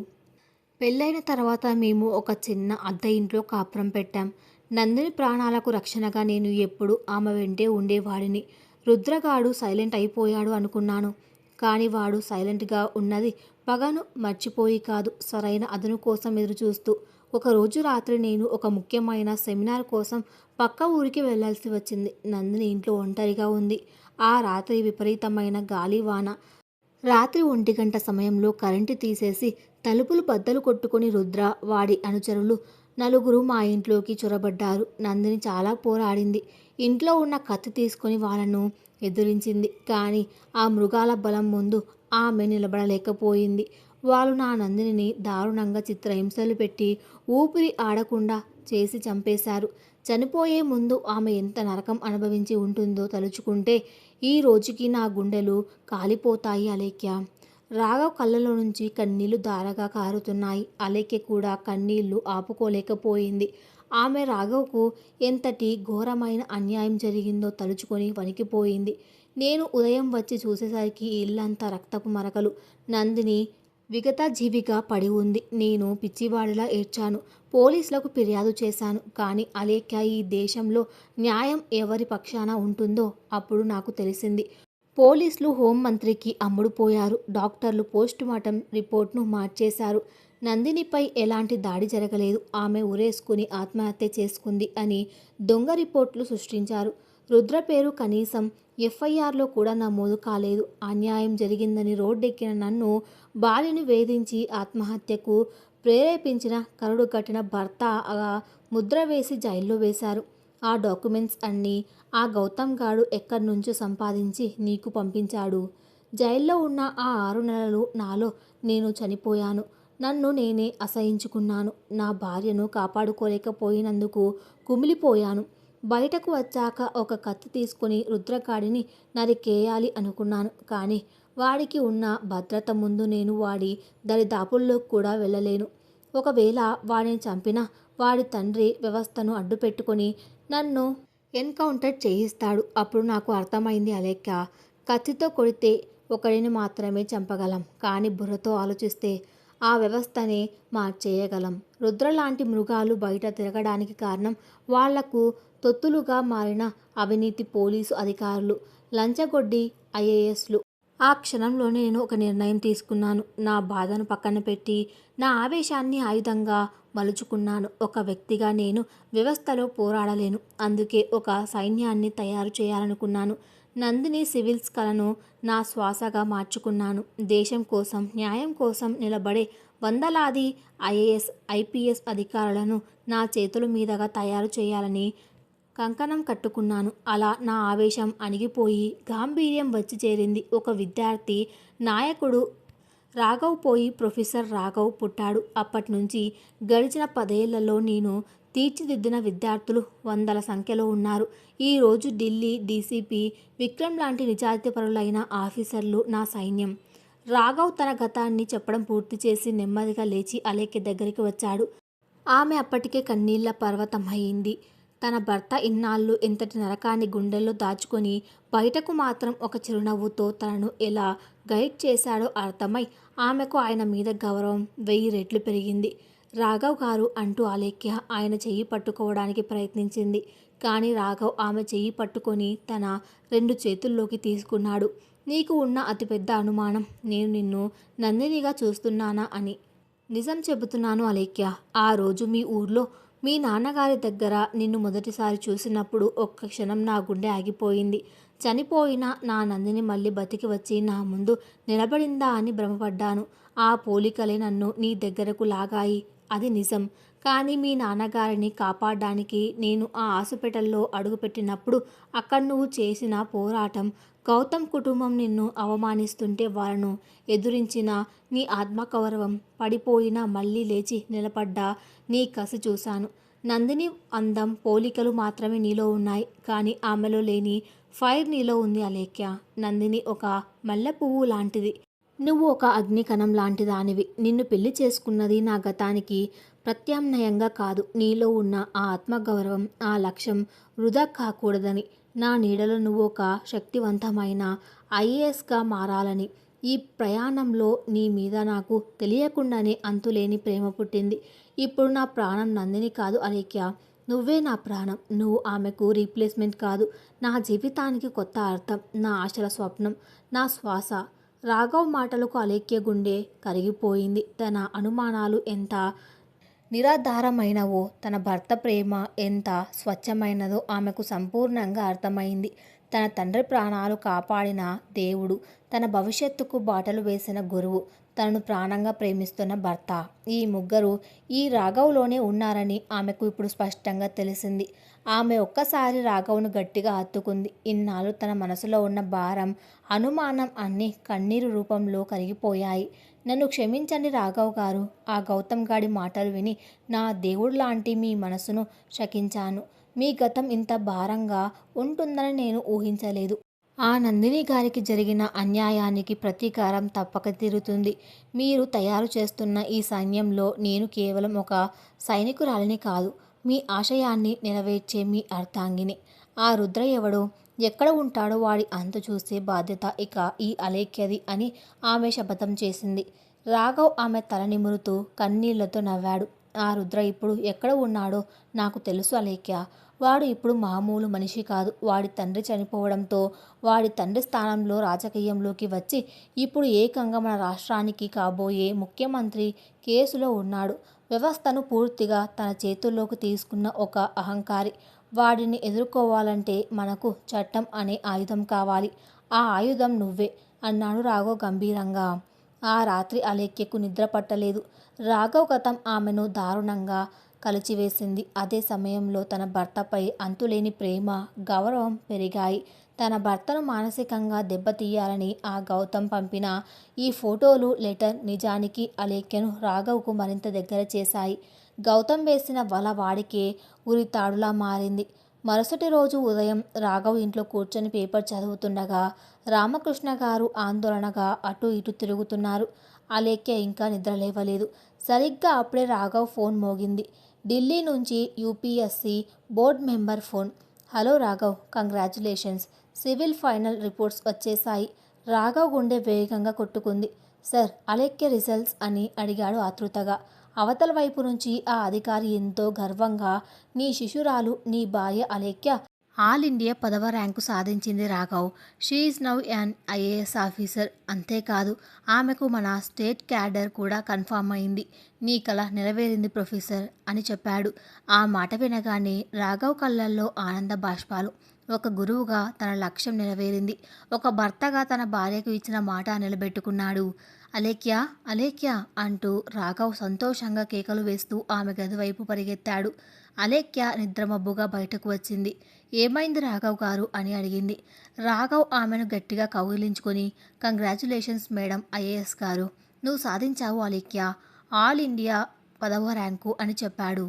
పెళ్ళైన తర్వాత మేము ఒక చిన్న అద్దె ఇంట్లో కాపురం పెట్టాం. నందిని ప్రాణాలకు రక్షణగా నేను ఎప్పుడు ఆమె వెంటే ఉండేవాడిని. రుద్రగాడు సైలెంట్ అయిపోయాడు అనుకున్నాను. కానీ వాడు సైలెంట్గా ఉన్నది పగను మర్చిపోయి కాదు, సరైన అదను కోసం ఎదురుచూస్తూ. ఒకరోజు రాత్రి నేను ఒక ముఖ్యమైన సెమినార్ కోసం పక్క ఊరికి వెళ్లాల్సి వచ్చింది. నందిని ఇంట్లో ఒంటరిగా ఉంది. ఆ రాత్రి విపరీతమైన గాలివాన. రాత్రి 1 గంట సమయంలో కరెంటు తీసేసి తలుపులు బద్దలు కొట్టుకుని రుద్ర, వాడి అనుచరులు 4 మా ఇంట్లోకి చొరబడ్డారు. నందిని చాలా పోరాడింది. ఇంట్లో ఉన్న కత్తి తీసుకొని వాళ్ళను ఎదిరించింది. కానీ ఆ మృగాల బలం ముందు ఆమె నిలబడలేకపోయింది. వాళ్ళు నా నందినిని దారుణంగా చిత్రహింసలు పెట్టి ఊపిరి ఆడకుండా చేసి చంపేశారు. చనిపోయే ముందు ఆమె ఎంత నరకం అనుభవించి ఉంటుందో తలుచుకుంటే ఈ రోజుకి నా గుండెలు కాలిపోతాయి అలేఖ్య. రాఘవ్ కళ్ళలో నుంచి కన్నీళ్లు ధారగా కారుతున్నాయి. అలేఖ్య కూడా కన్నీళ్లు ఆపుకోలేకపోయింది. ఆమె రాఘవ్కు ఎంతటి ఘోరమైన అన్యాయం జరిగిందో తలుచుకొని వణికిపోయింది. నేను ఉదయం వచ్చి చూసేసరికి ఇల్లంతా రక్తపు మరకలు. నందిని విగతజీవిగా పడి ఉంది. నేను పిచ్చివాడిలా ఏడ్చాను. పోలీసులకు ఫిర్యాదు చేశాను. కానీ అలేఖ్య ఈ దేశంలో న్యాయం ఎవరి పక్షాన ఉంటుందో అప్పుడు నాకు తెలిసింది. పోలీసులు హోంమంత్రికి అమ్ముడుపోయారు. డాక్టర్లు పోస్టుమార్టం రిపోర్ట్ను మార్చేశారు. నందినిపై ఎలాంటి దాడి జరగలేదు. ఆమె ఉరేసుకుని ఆత్మహత్య చేసుకుంది అని దొంగ రిపోర్టులు సృష్టించారు. రుద్ర పేరు కనీసం ఎఫ్ఐఆర్లో కూడా నమోదు కాలేదు. అన్యాయం జరిగిందని రోడ్డెక్కిన నన్ను భార్యను వేధించి ఆత్మహత్యకు ప్రేరేపించిన కరడు కట్టిన భర్తగా ముద్ర వేసి జైల్లో వేశారు. ఆ డాక్యుమెంట్స్ అన్నీ ఆ గౌతమ్ గాడు ఎక్కడి నుంచో సంపాదించి నీకు పంపించాడు. జైల్లో ఉన్న ఆ 6 నెలలు నాలో నేను చనిపోయాను. నన్ను నేనే అసహించుకున్నాను. నా భార్యను కాపాడుకోలేకపోయినందుకు కుమిలిపోయాను. బయటకు వచ్చాక ఒక కత్తి తీసుకుని రుద్రగాడిని నరికేయాలి అనుకున్నాను. కానీ వాడికి ఉన్న భద్రత ముందు నేను వాడి దరిదాపుల్లోకి కూడా వెళ్ళలేను. ఒకవేళ వాడిని చంపినా వాడి తండ్రి వ్యవస్థను అడ్డుపెట్టుకొని నన్ను ఎన్కౌంటర్ చేయిస్తాడు. అప్పుడు నాకు అర్థమైంది అలేఖ్య. కత్తితో కొడితే ఒకడిని మాత్రమే చంపగలం. కానీ బుర్రతో ఆలోచిస్తే ఆ వ్యవస్థనే మార్చేయగలం. రుద్ర లాంటి మృగాలు బయట తిరగడానికి కారణం వాళ్లకు తొత్తులుగా మారిన అవినీతి పోలీసు అధికారులు, లంచగొడ్డి ఐఏఎస్లు. ఆ క్షణంలోనే నేను ఒక నిర్ణయం తీసుకున్నాను. నా బాధను పక్కన పెట్టి నా ఆవేశాన్ని ఆయుధంగా మలుచుకున్నాను. ఒక వ్యక్తిగా నేను వ్యవస్థలో పోరాడలేను. అందుకే ఒక సైన్యాన్ని తయారు చేయాలనుకున్నాను. నందిని సివిల్స్ కలను నా శ్వాసగా మార్చుకున్నాను. దేశం కోసం, న్యాయం కోసం నిలబడే వందలాది ఐఏఎస్, ఐపీఎస్ అధికారులను నా చేతుల మీదుగా తయారు చేయాలని కంకణం కట్టుకున్నాను. అలా నా ఆవేశం అణిగిపోయి గాంభీర్యం వచ్చి చేరింది. ఒక విద్యార్థి నాయకుడు రాఘవ్ పోయి ప్రొఫెసర్ రాఘవ్ పుట్టాడు. అప్పటినుంచి గడిచిన 10 ఏళ్లలో నేను తీర్చిదిద్దిన విద్యార్థులు వందల సంఖ్యలో ఉన్నారు. ఈరోజు ఢిల్లీ డీసీపీ విక్రమ్ లాంటి నిజాయితీపరులైన ఆఫీసర్లు నా సైన్యం. రాఘవ్ తన గతాన్ని చెప్పడం పూర్తి చేసి నెమ్మదిగా లేచి అలేఖ్య దగ్గరికి వచ్చాడు. ఆమె అప్పటికే కన్నీళ్ల పర్వతం అయింది. తన భర్త ఇన్నాళ్ళు ఎంతటి నరకాన్ని గుండెల్లో దాచుకొని బయటకు మాత్రం ఒక చిరునవ్వుతో తనను ఎలా గైడ్ చేశాడో అర్థమై ఆమెకు ఆయన మీద గౌరవం 1000 రెట్లు పెరిగింది. రాఘవ్ గారు అంటూ అలేఖ్య ఆయన చెయ్యి పట్టుకోవడానికి ప్రయత్నించింది. కానీ రాఘవ్ ఆమె చెయ్యి పట్టుకొని తన 2 చేతుల్లోకి తీసుకున్నాడు. నీకు ఉన్న అతిపెద్ద అనుమానం నేను నిన్ను నందినిగా చూస్తున్నానా అని. నిజం చెబుతున్నాను అలేఖ్య. ఆ రోజు మీ ఊర్లో మీ నాన్నగారి దగ్గర నిన్ను మొదటిసారి చూసినప్పుడు ఒక్క క్షణం నా గుండె ఆగిపోయింది. చనిపోయిన నా నందిని మళ్ళీ బతికి వచ్చి నా ముందు నిలబడిందా అని భ్రమపడ్డాను. ఆ పోలికలే నన్ను నీ దగ్గరకు లాగాయి. అది నిజం. కానీ మీ నాన్నగారిని కాపాడడానికి నేను ఆ హాస్పిటల్లో అడుగుపెట్టినప్పుడు అక్కడ నువ్వు చేసిన పోరాటం, గౌతమ్ కుటుంబం నిన్ను అవమానిస్తుంటే వాళ్ళను ఎదురించిన నీ ఆత్మగౌరవం, పడిపోయినా మళ్ళీ లేచి నిలబడ్డా నీ కసి చూశాను. నందిని అందం, పోలికలు మాత్రమే నీలో ఉన్నాయి. కానీ ఆమెలో లేని ఫైర్ నీలో ఉంది అలేఖ్య. నందిని ఒక మల్లెపువ్వు లాంటిది. నువ్వు ఒక అగ్నికణం లాంటి దానివి. నిన్ను పెళ్లి చేసుకున్నది నా గతానికి ప్రత్యామ్నాయంగా కాదు. నీలో ఉన్న ఆ ఆత్మగౌరవం, ఆ లక్ష్యం వృధా కాకూడదని. నా నీడలో నువ్వు ఒక శక్తివంతమైన ఐఏఎస్గా మారాలని. ఈ ప్రయాణంలో నీ మీద నాకు తెలియకుండానే అంతులేని ప్రేమ పుట్టింది. ఇప్పుడు నా ప్రాణం నందిని కాదు అలేఖ్య. నువ్వే నా ప్రాణం. నువ్వు ఆమెకు రీప్లేస్మెంట్ కాదు. నా జీవితానికి కొత్త అర్థం, నా ఆశల స్వప్నం, నా శ్వాస. రాఘవ్ మాటలకు అలేఖ్య గుండె కరిగిపోయింది. తన అనుమానాలు ఎంత నిరాధారమైనవో, తన భర్త ప్రేమ ఎంత స్వచ్ఛమైనదో ఆమెకు సంపూర్ణంగా అర్థమైంది. తన తండ్రి ప్రాణాలు కాపాడిన దేవుడు, తన భవిష్యత్తుకు బాటలు వేసిన గురువు, తనను ప్రాణంగా ప్రేమిస్తున్న భర్త, ఈ ముగ్గురు ఈ రాఘవ్లోనే ఉన్నారని ఆమెకు ఇప్పుడు స్పష్టంగా తెలిసింది. ఆమె ఒక్కసారి రాఘవ్ను గట్టిగా హత్తుకుంది. ఇన్నాళ్ళు తన మనసులో ఉన్న భారం, అనుమానం అన్నీ కన్నీరు రూపంలో కరిగిపోయాయి. నన్ను క్షమించండి రాఘవ్ గారు. ఆ గౌతమ్ గాడి మాటలు విని నా దేవుడు లాంటి మీ మనసును శకించాను. మీ గతం ఇంత భారంగా ఉంటుందని నేను ఊహించలేదు. ఆ నందిని గారికి జరిగిన అన్యాయానికి ప్రతీకారం తప్పక తీరుతుంది. మీరు తయారు చేస్తున్న ఈ సైన్యంలో నేను కేవలం ఒక సైనికురాలిని కాదు, మీ ఆశయాన్ని నెరవేర్చే మీ అర్ధాంగిని. ఆ రుద్ర ఎవడో, ఎక్కడ ఉంటాడో వాడి అంతు చూసే బాధ్యత ఇక ఈ అలేఖ్యది అని ఆమె శపథం చేసింది. రాఘవ్ ఆమె తల నిమురుతూ కన్నీళ్లతో నవ్వాడు. ఆ రుద్ర ఇప్పుడు ఎక్కడ ఉన్నాడో నాకు తెలుసు అలేఖ్య. వాడు ఇప్పుడు మామూలు మనిషి కాదు. వాడి తండ్రి చనిపోవడంతో వాడి తండ్రి స్థానంలో రాజకీయంలోకి వచ్చి ఇప్పుడు ఏకంగా మన రాష్ట్రానికి కాబోయే ముఖ్యమంత్రి కేసులో ఉన్నాడు. వ్యవస్థను పూర్తిగా తన చేతుల్లోకి తీసుకున్న ఒక అహంకారి. వాడిని ఎదుర్కోవాలంటే మనకు చట్టం అనే ఆయుధం కావాలి. ఆ ఆయుధం నువ్వే అన్నాడు రాఘవ్ గంభీరంగా. ఆ రాత్రి అలేఖ్యకు నిద్ర పట్టలేదు. రాఘవ్ గతం ఆమెను దారుణంగా కలిచివేసింది. అదే సమయంలో తన భర్తపై అంతులేని ప్రేమ, గౌరవం పెరిగాయి. తన భర్తను మానసికంగా దెబ్బతీయాలని ఆ గౌతమ్ పంపిన ఈ ఫోటోలు, లెటర్ నిజానికి అలేఖ్యను రాఘవ్కు మరింత దగ్గర చేశాయి. గౌతమ్ వేసిన వల వాడికే ఉరితాడులా మారింది. మరుసటి రోజు ఉదయం రాఘవ్ ఇంట్లో కూర్చొని పేపర్ చదువుతుండగా రామకృష్ణ గారు ఆందోళనగా అటు ఇటు తిరుగుతున్నారు. అలేఖ్య ఇంకా నిద్రలేవలేదు. సరిగ్గా అప్పుడే రాఘవ్ ఫోన్ మోగింది. ఢిల్లీ నుంచి UPSC board member phone. Hello Raghav, congratulations, civil final reports వచ్చేశాయి. రాఘవ్ గుండె వేగంగా కొట్టుకుంది. సార్, అలేఖ్య రిజల్ట్స్ అని అడిగాడు ఆతృతగా. అవతల వైపు నుంచి ఆ అధికారి ఎంతో గర్వంగా, నీ శిశురాలు, నీ భార్య అలేఖ్య ఆల్ ఇండియా 10వ ర్యాంకు సాధించింది Raghav. She is now an IAS officer. అంతేకాదు, ఆమెకు మన స్టేట్ క్యాడర్ కూడా కన్ఫామ్ అయింది. నీ కల నెరవేరింది ప్రొఫెసర్ అని చెప్పాడు. ఆ మాట వినగానే రాఘవ్ కళ్ళల్లో ఆనంద బాష్పాలు. ఒక గురువుగా తన లక్ష్యం నెరవేరింది. ఒక భర్తగా తన భార్యకు ఇచ్చిన మాట నిలబెట్టుకున్నాడు. అలేఖ్య, అలేఖ్య అంటూ రాఘవ్ సంతోషంగా కేకలు వేస్తూ ఆమె గది వైపు పరిగెత్తాడు. అలేఖ్య నిద్రమబ్బుగా బయటకు వచ్చింది. ఏమైంది రాఘవ్ గారు అని అడిగింది. రాఘవ్ ఆమెను గట్టిగా కౌగిలించుకొని, కంగ్రాచ్యులేషన్స్ మేడం ఐఏఎస్ గారు, నువ్వు సాధించావు అలేఖ్య, ఆల్ ఇండియా 10వ ర్యాంకు అని చెప్పాడు.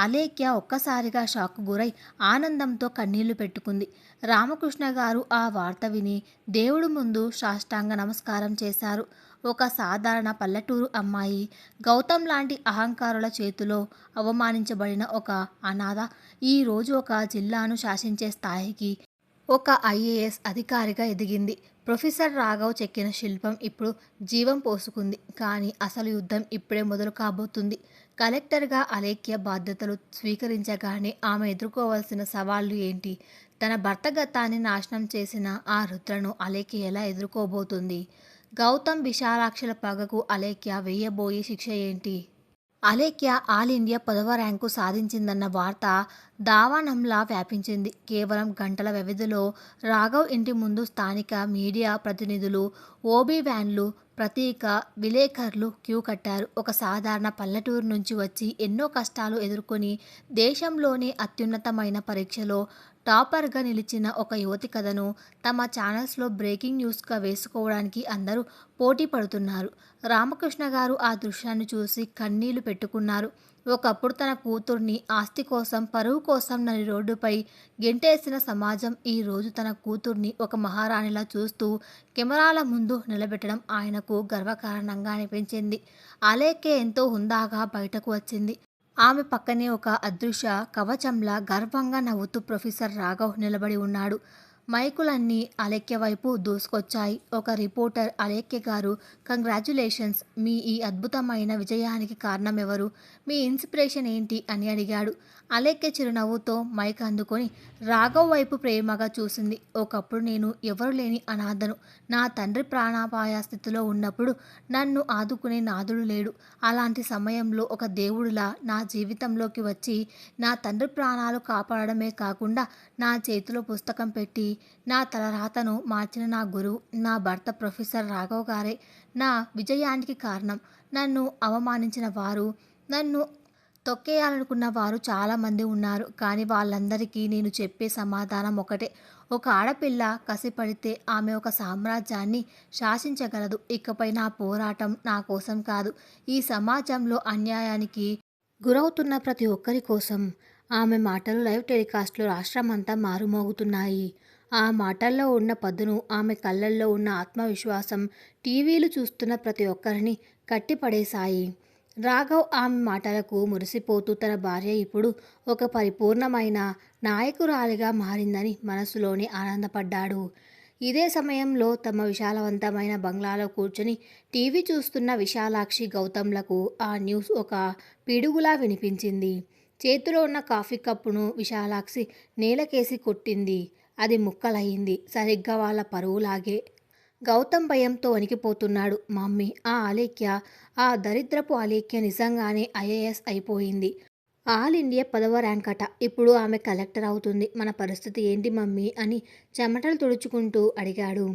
అలేఖ్య ఒక్కసారిగా షాక్కు గురై ఆనందంతో కన్నీళ్లు పెట్టుకుంది. రామకృష్ణ గారు ఆ వార్త విని దేవుడి ముందు సాష్టాంగ నమస్కారం చేశారు. ఒక సాధారణ పల్లెటూరు అమ్మాయి, గౌతమ్ లాంటి అహంకారుల చేతిలో అవమానించబడిన ఒక అనాథ ఈరోజు ఒక జిల్లాను శాసించే స్థాయికి ఒక ఐఏఎస్ అధికారిగా ఎదిగింది. ప్రొఫెసర్ రాఘవ్ చెక్కిన శిల్పం ఇప్పుడు జీవం పోసుకుంది. కానీ అసలు యుద్ధం ఇప్పుడే మొదలు కాబోతుంది. కలెక్టర్గా అలేఖ్య బాధ్యతలు స్వీకరించగానే ఆమె ఎదుర్కోవాల్సిన సవాళ్లు ఏంటి? తన భర్త గతాన్ని నాశనం చేసిన ఆ రుద్రను అలేఖ్య ఎలా ఎదుర్కోబోతుంది? గౌతమ్ విశాలాక్షల పగకు అలేఖ్య వేయబోయే శిక్ష ఏంటి? అలేఖ్య ఆల్ ఇండియా 10వ ర్యాంకు సాధించిందన్న వార్త దావానంలా వ్యాపించింది. కేవలం గంటల వ్యవధిలో రాఘవ్ ఇంటి ముందు స్థానిక మీడియా ప్రతినిధులు, ఓబీ వ్యాన్లు, ప్రతీక విలేకరులు క్యూ కట్టారు. ఒక సాధారణ పల్లెటూరు నుంచి వచ్చి ఎన్నో కష్టాలు ఎదుర్కొని దేశంలోనే అత్యున్నతమైన పరీక్షలో టాపర్గా నిలిచిన ఒక యువతి కథను తమ ఛానల్స్లో బ్రేకింగ్ న్యూస్గా వేసుకోవడానికి అందరూ పోటీ పడుతున్నారు. రామకృష్ణ గారు ఆ దృశ్యాన్ని చూసి కన్నీళ్లు పెట్టుకున్నారు. ఒకప్పుడు తన కూతుర్ని ఆస్తి కోసం, పరువు కోసం నడి రోడ్డుపై గెంటేసిన సమాజం ఈరోజు తన కూతుర్ని ఒక మహారాణిలా చూస్తూ కెమెరాల ముందు నిలబెట్టడం ఆయనకు గర్వకారణంగా అనిపించింది. అలేఖ్య ఎంతో హుందాగా బయటకు వచ్చింది. ఆమె పక్కనే ఒక అదృశ్య కవచంలా గర్వంగా నవ్వుతూ ప్రొఫెసర్ రాఘవ్ నిలబడి ఉన్నాడు. మైకులన్నీ అలేఖ్య వైపు దూసుకొచ్చాయి. ఒక రిపోర్టర్, అలేఖ్య గారు, కంగ్రాచ్యులేషన్స్, మీ ఈ అద్భుతమైన విజయానికి కారణం ఎవరు? మీ ఇన్స్పిరేషన్ ఏంటి అని అడిగాడు. అలేఖ్య చిరునవ్వుతో మైక్ అందుకొని రాఘవ్ వైపు ప్రేమగా చూసింది. ఒకప్పుడు నేను ఎవరు లేని అనాథను. నా తండ్రి ప్రాణాపాయ స్థితిలో ఉన్నప్పుడు నన్ను ఆదుకునే నాథుడు లేడు. అలాంటి సమయంలో ఒక దేవుడిలా నా జీవితంలోకి వచ్చి నా తండ్రి ప్రాణాలు కాపాడమే కాకుండా నా చేతిలో పుస్తకం పెట్టి నా తలరాతను మార్చిన నా గురువు, నా భర్త ప్రొఫెసర్ రాఘవ్ గారే నా విజయానికి కారణం. నన్ను అవమానించిన వారు, నన్ను తొక్కేయాలనుకున్న వారు చాలామంది ఉన్నారు. కానీ వాళ్ళందరికీ నేను చెప్పే సమాధానం ఒకటే. ఒక ఆడపిల్ల కసిపడితే ఆమె ఒక సామ్రాజ్యాన్ని శాసించగలదు. ఇకపై నా పోరాటం నా కోసం కాదు, ఈ సమాజంలో అన్యాయానికి గురవుతున్న ప్రతి ఒక్కరి కోసం. ఆమె మాటలు లైవ్ టెలికాస్ట్లో రాష్ట్రమంతా మారుమోగుతున్నాయి. ఆ మాటల్లో ఉన్న పదును, ఆమె కళ్ళల్లో ఉన్న ఆత్మవిశ్వాసం టీవీలు చూస్తున్న ప్రతి ఒక్కరిని కట్టిపడేశాయి. రాఘవ్ ఆమె మాటలకు మురిసిపోతూ తన భార్య ఇప్పుడు ఒక పరిపూర్ణమైన నాయకురాలిగా మారిందని మనసులోనే ఆనందపడ్డాడు. ఇదే సమయంలో తమ విశాలవంతమైన బంగ్లాలో కూర్చొని టీవీ చూస్తున్న విశాలాక్షి గౌతమ్లకు ఆ న్యూస్ ఒక పిడుగులా వినిపించింది. చేతిలో ఉన్న కాఫీ కప్పును విశాలాక్షి నేలకేసి కొట్టింది. అది ముక్కలయింది. సరిగ్గా వాళ్ళ పరువులాగే. గౌతమ్ భయంతో వణికిపోతున్నాడు. మమ్మీ, ఆ అలేఖ్య, ఆ దరిద్రపు అలేఖ్య నిజంగానే ఐఏఎస్ అయిపోయింది. ఆల్ ఇండియా 10వ ర్యాంక్ అట. ఇప్పుడు ఆమె కలెక్టర్ అవుతుంది. మన పరిస్థితి ఏంటి మమ్మీ అని చెమటలు తుడుచుకుంటూ అడిగాడు.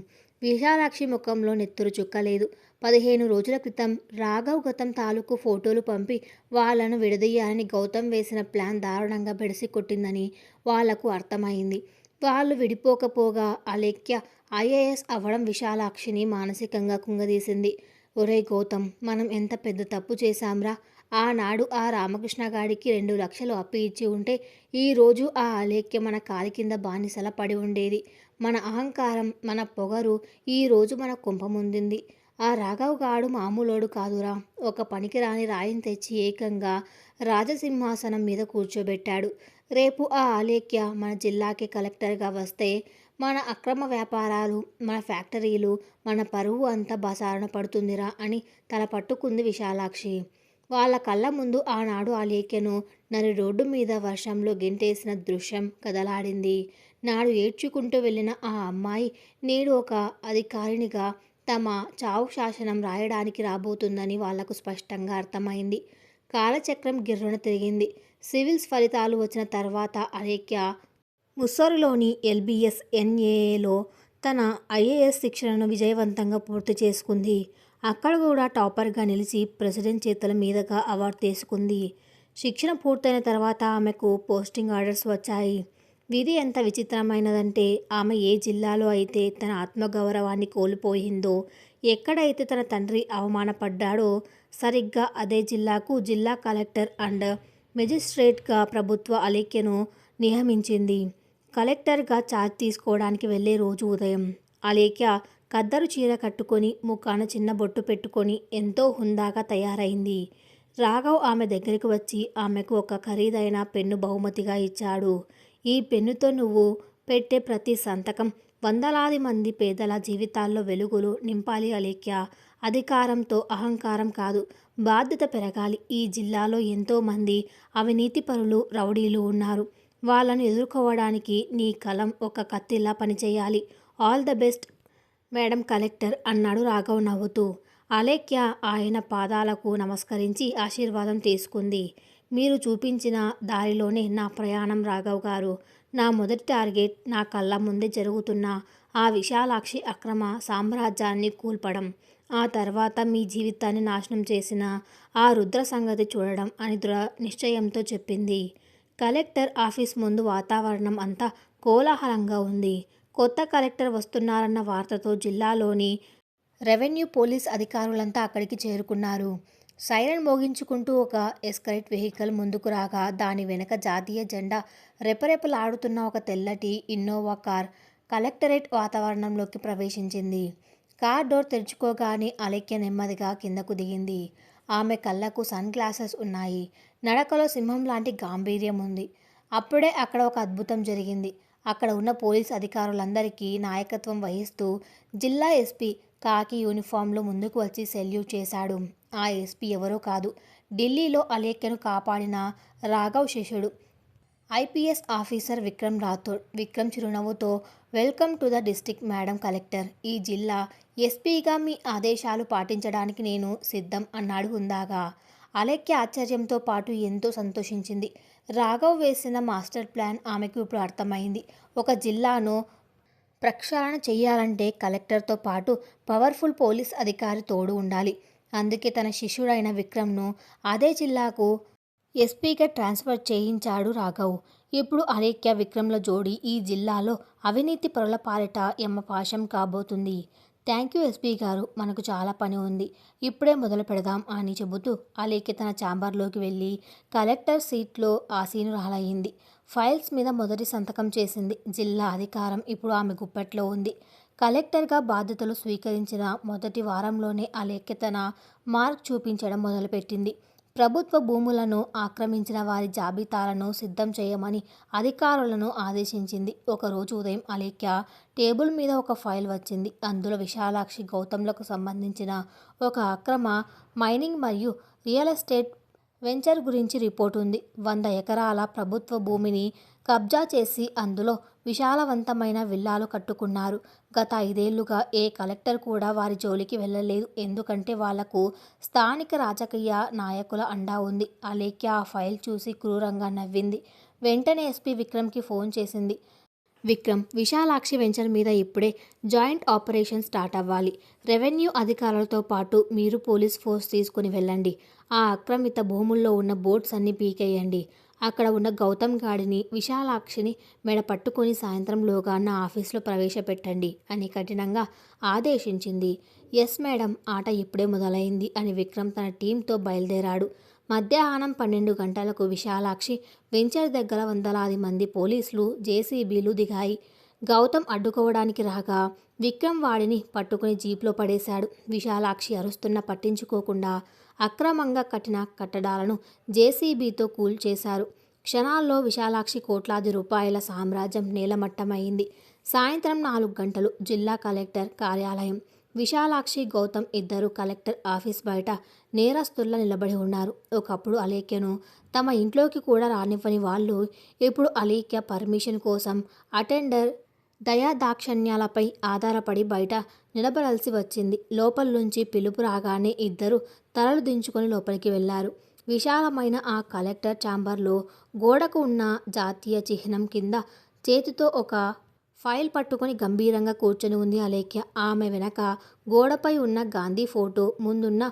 విశాలాక్షి ముఖంలో నెత్తురు చుక్కలేదు. 15 రోజుల క్రితం రాఘవ్ గతం తాలూకు ఫోటోలు పంపి వాళ్లను విడదీయాలని గౌతమ్ వేసిన ప్లాన్ దారుణంగా బెడిసి కొట్టిందని వాళ్లకు అర్థమైంది. వాళ్ళు విడిపోకపోగా అలేఖ్య ఐఏఎస్ అవ్వడం విశాలాక్షిని మానసికంగా కుంగదీసింది. ఒరేయ్ గౌతమ్, మనం ఎంత పెద్ద తప్పు చేశాంరా. ఆనాడు ఆ రామకృష్ణగాడికి 2 లక్షలు అప్పు ఇచ్చి ఉంటే ఈరోజు ఆ అలేఖ్య మన కాలి కింద బానిసలా పడి ఉండేది. మన అహంకారం, మన పొగరు ఈరోజు మన కొంప ముందింది. ఆ రాఘవ్ గాడు మామూలోడు కాదురా. ఒక పనికిరాని రాయిని తెచ్చి ఏకంగా రాజసింహాసనం మీద కూర్చోబెట్టాడు. రేపు ఆ అలేఖ్య మన జిల్లాకి కలెక్టర్గా వస్తే మన అక్రమ వ్యాపారాలు, మన ఫ్యాక్టరీలు, మన పరువు అంతా బసారున పడుతుందిరా అని తల పట్టుకుంది విశాలాక్షి. వాళ్ళ కళ్ళ ముందు ఆనాడు అలేఖ్యను నరి రోడ్డు మీద వర్షంలో గెంటేసిన దృశ్యం కదలాడింది. నాడు ఏడ్చుకుంటూ వెళ్ళిన ఆ అమ్మాయి నేడు ఒక అధికారినిగా తమ చావు శాసనం రాయడానికి రాబోతుందని వాళ్లకు స్పష్టంగా అర్థమైంది. కాలచక్రం గిర్రున తిరిగింది. సివిల్స్ ఫలితాలు వచ్చిన తర్వాత అలేఖ్య ముస్సోరిలోని ఎల్బిఎస్ ఎన్ఏఏలో తన ఐఏఎస్ శిక్షణను విజయవంతంగా పూర్తి చేసుకుంది. అక్కడ కూడా టాపర్గా నిలిచి ప్రెసిడెంట్ చేతుల మీదుగా అవార్డు తీసుకుంది. శిక్షణ పూర్తయిన తర్వాత ఆమెకు పోస్టింగ్ ఆర్డర్స్ వచ్చాయి. విధి ఎంత విచిత్రమైనదంటే ఆమె ఏ జిల్లాలో అయితే తన ఆత్మగౌరవాన్ని కోల్పోయిందో, ఎక్కడైతే తన తండ్రి అవమానపడ్డాడో సరిగ్గా అదే జిల్లాకు జిల్లా కలెక్టర్ అండ్ మెజిస్ట్రేట్గా ప్రభుత్వ అలేఖ్యను నియమించింది. కలెక్టర్గా ఛార్జ్ తీసుకోవడానికి వెళ్లే రోజు ఉదయం అలేఖ్య ఖద్దరు చీర కట్టుకొని ముఖాన చిన్న బొట్టు పెట్టుకొని ఎంతో హుందాగా తయారైంది. రాఘవ్ ఆమె దగ్గరికి వచ్చి ఆమెకు ఒక ఖరీదైన పెన్ను బహుమతిగా ఇచ్చాడు. ఈ పెన్నుతో నువ్వు పెట్టే ప్రతి సంతకం వందలాది మంది పేదల జీవితాల్లో వెలుగులు నింపాలి అలేఖ్య. అధికారంతో అహంకారం కాదు, బాధ్యత పెరగాలి. ఈ జిల్లాలో ఎంతోమంది అవినీతిపరులు, రౌడీలు ఉన్నారు. వాళ్ళను ఎదుర్కోవడానికి నీ కలం ఒక కత్తిలా పనిచేయాలి. All the best madam collector అన్నాడు రాఘవ్ నవ్వుతూ. అలేఖ్య ఆయన పాదాలకు నమస్కరించి ఆశీర్వాదం తీసుకుంది. మీరు చూపించిన దారిలోనే నా ప్రయాణం రాఘవ్ గారు. నా మొదటి టార్గెట్ నా కళ్ళ ముందే జరుగుతున్న ఆ విశాలాక్షి అక్రమ సామ్రాజ్యాన్ని కూల్పడం, ఆ తర్వాత మీ జీవితాన్ని నాశనం చేసిన ఆ రుద్ర సంగతి చూడడం అని దృఢ నిశ్చయంతో చెప్పింది. కలెక్టర్ ఆఫీస్ ముందు వాతావరణం అంతా కోలాహలంగా ఉంది. కొత్త కలెక్టర్ వస్తున్నారన్న వార్తతో జిల్లాలోని రెవెన్యూ పోలీస్ అధికారులంతా అక్కడికి చేరుకున్నారు. సైరన్ మోగించుకుంటూ ఒక ఎస్కలేట్ వెహికల్ ముందుకు రాగా దాని వెనక జాతీయ జెండా రెపరెపలాడుతున్న ఒక తెల్లటి ఇన్నోవా కార్ కలెక్టరేట్ వాతావరణంలోకి ప్రవేశించింది. కార్ డోర్ తెరుచుకోగానే అలేఖ్య నెమ్మదిగా కిందకు దిగింది. ఆమె కళ్ళకు సన్ గ్లాసెస్ ఉన్నాయి. నడకలో సింహం లాంటి గాంభీర్యం ఉంది. అప్పుడే అక్కడ ఒక అద్భుతం జరిగింది. అక్కడ ఉన్న పోలీస్ అధికారులందరికీ నాయకత్వం వహిస్తూ జిల్లా ఎస్పీ కాకి యూనిఫామ్లో ముందుకు వచ్చి సెల్యూట్ చేశాడు. ఆ ఎస్పీ ఎవరో కాదు, ఢిల్లీలో అలేఖ్యను కాపాడిన రాఘవ్ శిష్యుడు ఐపీఎస్ ఆఫీసర్ విక్రమ్ రాథోడ్. విక్రమ్ చిరునవ్వుతో welcome to the district madam collector. ఈ జిల్లా ఎస్పీగా మీ ఆదేశాలు పాటించడానికి నేను సిద్ధం అన్నాడు హుందాగా. అలేఖ్య ఆశ్చర్యంతో పాటు ఎంతో సంతోషించింది. రాఘవ్ వేసిన మాస్టర్ ప్లాన్ ఆమెకు ఇప్పుడు అర్థమైంది. ఒక జిల్లాను ప్రక్షాళన చెయ్యాలంటే కలెక్టర్తో పాటు పవర్ఫుల్ పోలీస్ అధికారి తోడు ఉండాలి. అందుకే తన శిష్యుడైన విక్రమ్ను అదే జిల్లాకు ఎస్పీగా ట్రాన్స్ఫర్ చేయించాడు రాఘవ్. ఇప్పుడు అలేఖ్య విక్రమ్ల జోడీ ఈ జిల్లాలో అవినీతి పరుల పాలిట యమపాశం కాబోతుంది. థ్యాంక్ యూ ఎస్పీ గారు, మనకు చాలా పని ఉంది. ఇప్పుడే మొదలు పెడదాం అని చెబుతూ అలేఖ్య తన ఛాంబర్లోకి వెళ్ళి కలెక్టర్ సీట్లో ఆసీనురాలయ్యింది. ఫైల్స్ మీద మొదటి సంతకం చేసింది. జిల్లా అధికారం ఇప్పుడు ఆమె గుప్పెట్లో ఉంది. కలెక్టర్గా బాధ్యతలు స్వీకరించిన మొదటి వారంలోనే అలేఖ్య తన మార్క్ చూపించడం మొదలుపెట్టింది. ప్రభుత్వ భూములను ఆక్రమించిన వారి జాబితాలను సిద్ధం చేయమని అధికారులను ఆదేశించింది. ఒకరోజు ఉదయం అలేఖ్య టేబుల్ మీద ఒక ఫైల్ వచ్చింది. అందులో విశాలాక్షి గౌతంలకు సంబంధించిన ఒక అక్రమ మైనింగ్ మరియు రియల్ ఎస్టేట్ వెంచర్ గురించి రిపోర్ట్ ఉంది. 100 ఎకరాల ప్రభుత్వ భూమిని కబ్జా చేసి అందులో విశాలవంతమైన విల్లాలు కట్టుకున్నారు. గత 5 ఏళ్లుగా ఏ కలెక్టర్ కూడా వారి జోలికి వెళ్ళలేదు. ఎందుకంటే వాళ్లకు స్థానిక రాజకీయ నాయకుల అండా ఉంది. అలేఖ్య ఆ ఫైల్ చూసి క్రూరంగా నవ్వింది. వెంటనే ఎస్పీ విక్రమ్కి ఫోన్ చేసింది. విక్రమ్, విశాలాక్షి వెంచర్ మీద ఇప్పుడే జాయింట్ ఆపరేషన్ స్టార్ట్ అవ్వాలి. రెవెన్యూ అధికారులతో పాటు మీరు పోలీస్ ఫోర్స్ తీసుకుని వెళ్ళండి. ఆ ఆక్రమిత భూముల్లో ఉన్న బోర్డ్స్ అన్ని పీకేయండి. అక్కడ ఉన్న గౌతమ్ గాడిని, విశాలాక్షిని మెడ పట్టుకొని సాయంత్రంలోగా నా ఆఫీస్లో ప్రవేశపెట్టండి అని కఠినంగా ఆదేశించింది. ఎస్ మేడం, ఆట ఇప్పుడే మొదలైంది అని విక్రమ్ తన టీంతో బయలుదేరాడు. మధ్యాహ్నం 12 గంటలకు విశాలాక్షి వెంచర్ దగ్గర వందలాది మంది పోలీసులు, జేసీబీలు దిగాయి. గౌతమ్ అడ్డుకోవడానికి రాగా విక్రమ్ వాడిని పట్టుకుని జీప్లో పడేశాడు. విశాలాక్షి అరుస్తున్న పట్టించుకోకుండా అక్రమంగా కట్టిన కట్టడాలను జేసీబీతో కూల్చేశారు. క్షణాల్లో విశాలాక్షి కోట్లాది రూపాయల సామ్రాజ్యం నేలమట్టమైంది. సాయంత్రం 4 గంటలు జిల్లా కలెక్టర్ కార్యాలయం. విశాలాక్షి, గౌతమ్ ఇద్దరు కలెక్టర్ ఆఫీస్ బయట నేరస్తుల్లా నిలబడి ఉన్నారు. ఒకప్పుడు అలేఖ్యను తమ ఇంట్లోకి కూడా రానివ్వని వాళ్ళు ఇప్పుడు అలేఖ్య పర్మిషన్ కోసం అటెండర్ దయాదాక్షణ్యాలపై ఆధారపడి బయట నిలబడాల్సి వచ్చింది. లోపల నుంచి పిలుపు రాగానే ఇద్దరు తలలు దించుకొని లోపలికి వెళ్లారు. విశాలమైన ఆ కలెక్టర్ ఛాంబర్లో గోడకు ఉన్న జాతీయ చిహ్నం కింద చేతితో ఒక ఫైల్ పట్టుకొని గంభీరంగా కూర్చొని ఉంది అలేఖ్య. ఆమె వెనక గోడపై ఉన్న గాంధీ ఫోటో ముందున్న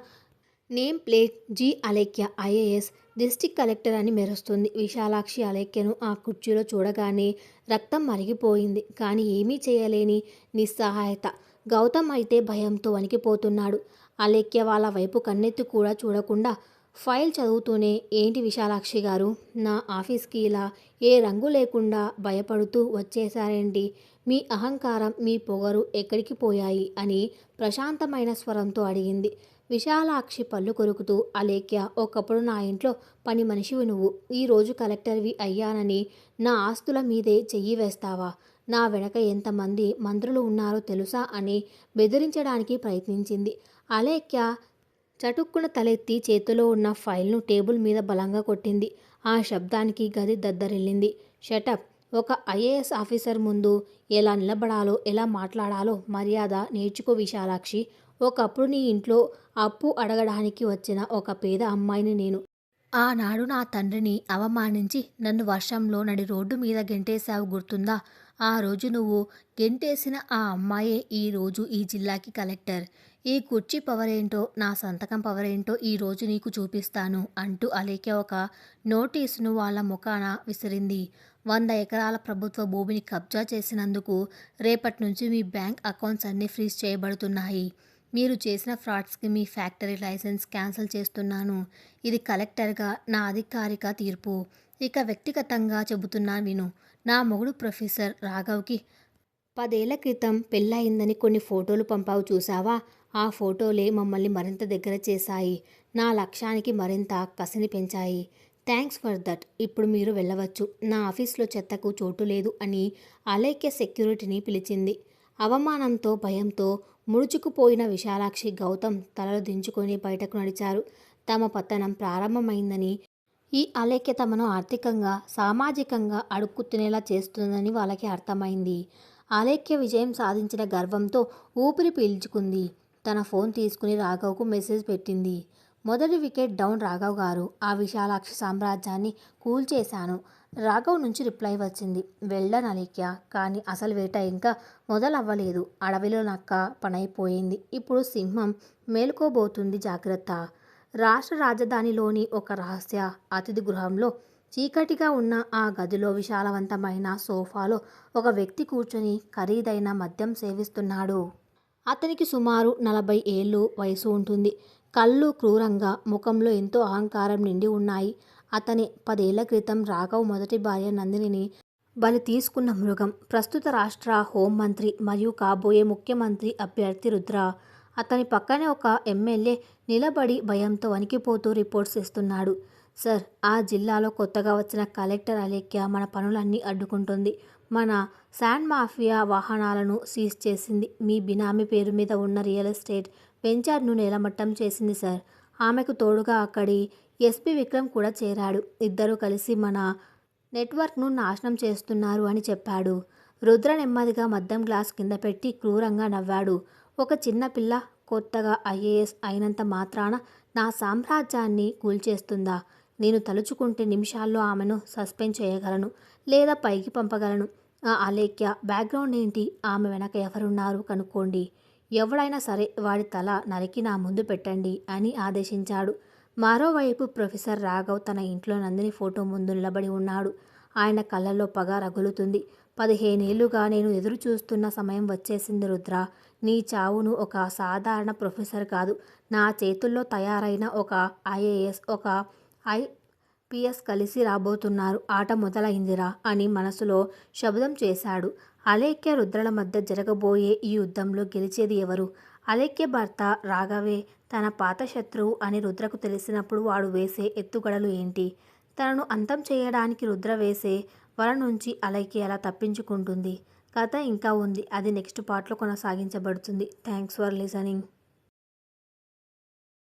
name plate G. Alekhya, IAS, district collector అని మెరుస్తుంది. విశాలాక్షి అలేఖ్యను ఆ కుర్చీలో చూడగానే రక్తం మరిగిపోయింది. కానీ ఏమీ చేయలేని నిస్సహాయత. గౌతమ్ అయితే భయంతో వణికిపోతున్నాడు. అలేఖ్య వాళ్ళ వైపు కన్నెత్తి కూడా చూడకుండా ఫైల్ చదువుతూనే, ఏంటి విశాలాక్షి గారు, నా ఆఫీస్కి ఇలా ఏ రంగు లేకుండా భయపడుతూ వచ్చేశారేంటి? మీ అహంకారం, మీ పొగరు ఎక్కడికి పోయాయి అని ప్రశాంతమైన స్వరంతో అడిగింది. విశాలాక్షి పళ్ళు కొరుకుతూ, అలేఖ్య, ఒకప్పుడు నా ఇంట్లో పని మనిషివి నువ్వు. ఈరోజు కలెక్టర్వి అయ్యానని నా ఆస్తుల మీదే చెయ్యి వేస్తావా? నా వెనక ఎంతమంది మంత్రులు ఉన్నారో తెలుసా అని బెదిరించడానికి ప్రయత్నించింది. అలేఖ్య చటుక్కున తలెత్తి చేతిలో ఉన్న ఫైల్ను టేబుల్ మీద బలంగా కొట్టింది. ఆ శబ్దానికి గది దద్దరిల్లింది. షటప్! ఒక ఐఏఎస్ ఆఫీసర్ ముందు ఎలా నిలబడాలో, ఎలా మాట్లాడాలో మర్యాద నేర్చుకో విశాలాక్షి. ఒకప్పుడు నీ ఇంట్లో అప్పు అడగడానికి వచ్చిన ఒక పేద అమ్మాయిని నేను. ఆనాడు నా తండ్రిని అవమానించి నన్ను వర్షంలో నడి రోడ్డు మీద గెంటేశావు గుర్తుందా? ఆ రోజు నువ్వు గెంటేసిన ఆ అమ్మాయే ఈరోజు ఈ జిల్లాకి కలెక్టర్. ఈ కుర్చీ పవరేంటో, నా సంతకం పవరేంటో ఈరోజు నీకు చూపిస్తాను అంటూ అలేఖ్య ఒక నోటీసును వాళ్ళ ముఖాన విసిరింది. 100 ఎకరాల ప్రభుత్వ భూమిని కబ్జా చేసినందుకు రేపటి నుంచి మీ బ్యాంక్ అకౌంట్స్ అన్నీ ఫ్రీజ్ చేయబడుతున్నాయి. మీరు చేసిన ఫ్రాడ్స్కి మీ ఫ్యాక్టరీ లైసెన్స్ క్యాన్సిల్ చేస్తున్నాను. ఇది కలెక్టర్గా నా అధికారిక తీర్పు. ఇక వ్యక్తిగతంగా చెబుతున్నా విను. నా మొగుడు ప్రొఫెసర్ రాఘవ్కి 10 ఏళ్ల క్రితం పెళ్ళయిందని కొన్ని ఫోటోలు పంపావు చూసావా? ఆ ఫోటోలే మమ్మల్ని మరింత దగ్గర చేశాయి. నా లక్ష్యానికి మరింత కసిని పెంచాయి. Thanks for that. ఇప్పుడు మీరు వెళ్ళవచ్చు. నా ఆఫీస్లో చెత్తకు చోటు లేదు అని అలేఖ్య సెక్యూరిటీని పిలిచింది. అవమానంతో, భయంతో ముడుచుకుపోయిన విశాలాక్షి, గౌతమ్ తలలు దించుకొని బయటకు నడిచారు. తమ పతనం ప్రారంభమైందని, ఈ అలేఖ్య తమను ఆర్థికంగా, సామాజికంగా అడుక్కు తినేలా చేస్తుందని వాళ్ళకి అర్థమైంది. అలేఖ్య విజయం సాధించిన గర్వంతో ఊపిరి పీల్చుకుంది. తన ఫోన్ తీసుకుని రాఘవ్కు మెసేజ్ పెట్టింది. మొదటి వికెట్ డౌన్ రాఘవ్ గారు. ఆ విశాలాక్షి సామ్రాజ్యాన్ని కూల్చేశాను. రాఘవ్ నుంచి రిప్లై వచ్చింది. వెల్డన్ అలేఖ్య. కానీ అసలు వేట ఇంకా మొదలవ్వలేదు. అడవిలో నక్క పనైపోయింది. ఇప్పుడు సింహం మేలుకోబోతుంది, జాగ్రత్త. రాష్ట్ర రాజధానిలోని ఒక రహస్య అతిథి గృహంలో చీకటిగా ఉన్న ఆ గదిలో విశాలవంతమైన సోఫాలో ఒక వ్యక్తి కూర్చొని ఖరీదైన మద్యం సేవిస్తున్నాడు. అతనికి సుమారు 40 ఏళ్ళు వయసు ఉంటుంది. కళ్ళు క్రూరంగా, ముఖంలో ఎంతో అహంకారం నిండి ఉన్నాయి. అతని 10 ఏళ్ల క్రితం రాఘవ్ మొదటి భార్య నందినిని బలి తీసుకున్న మృగం. ప్రస్తుత రాష్ట్ర హోంమంత్రి మరియు కాబోయే ముఖ్యమంత్రి అభ్యర్థి రుద్ర. అతని పక్కనే ఒక ఎమ్మెల్యే నిలబడి భయంతో వణికిపోతూ రిపోర్ట్స్ ఇస్తున్నాడు. సార్, ఆ జిల్లాలో కొత్తగా వచ్చిన కలెక్టర్ అలేఖ్య మన పనులన్నీ అడ్డుకుంటుంది. మన శాండ్ మాఫియా వాహనాలను సీజ్ చేసింది. మీ బినామీ పేరు మీద ఉన్న రియల్ ఎస్టేట్ వెంచర్ను నేలమట్టం చేసింది సార్. ఆమెకు తోడుగా అక్కడి ఎస్పీ విక్రమ్ కూడా చేరాడు. ఇద్దరూ కలిసి మన నెట్వర్క్ను నాశనం చేస్తున్నారు అని చెప్పాడు. రుద్ర నెమ్మదిగా మద్యం గ్లాస్ కింద పెట్టి క్రూరంగా నవ్వాడు. ఒక చిన్న పిల్ల కొత్తగా ఐఏఎస్ అయినంత మాత్రాన నా సామ్రాజ్యాన్ని కూల్చేస్తుందా? నేను తలుచుకుంటే నిమిషాల్లో ఆమెను సస్పెండ్ చేయగలను, లేదా పైకి పంపగలను. ఆ అలేఖ్య బ్యాక్గ్రౌండ్ ఏంటి? ఆమె వెనక ఎవరున్నారు కనుక్కోండి. ఎవడైనా సరే వాడి తల నరికి నా ముందు పెట్టండి అని ఆదేశించాడు. మరోవైపు ప్రొఫెసర్ రాఘవ్ తన ఇంట్లో నందిని ఫోటో ముందు నిలబడి ఉన్నాడు. ఆయన కళ్ళల్లో పగ రగులుతుంది. 15 ఏళ్లుగా నేను ఎదురు చూస్తున్న సమయం వచ్చేసింది రుద్ర. నీ చావును ఒక సాధారణ ప్రొఫెసర్ కాదు, నా చేతుల్లో తయారైన ఒక ఐఏఎస్, ఒక ఐపీఎస్ కలిసి రాబోతున్నారు. ఆట మొదలైందిరా అని మనసులో శబ్దం చేశాడు. అలేఖ్య రుద్రల మధ్య జరగబోయే ఈ యుద్ధంలో గెలిచేది ఎవరు? అలేఖ్య భర్త రాఘవే తన పాత శత్రువు అని రుద్రకు తెలిసినప్పుడు వాడు వేసే ఎత్తుగడలు ఏంటి? తనను అంతం చేయడానికి రుద్ర వేసే వల నుంచి అలేఖ్య ఎలా తప్పించుకుంటుంది? కథ ఇంకా ఉంది. అది నెక్స్ట్ పార్ట్లో కొనసాగించబడుతుంది. Thanks for listening.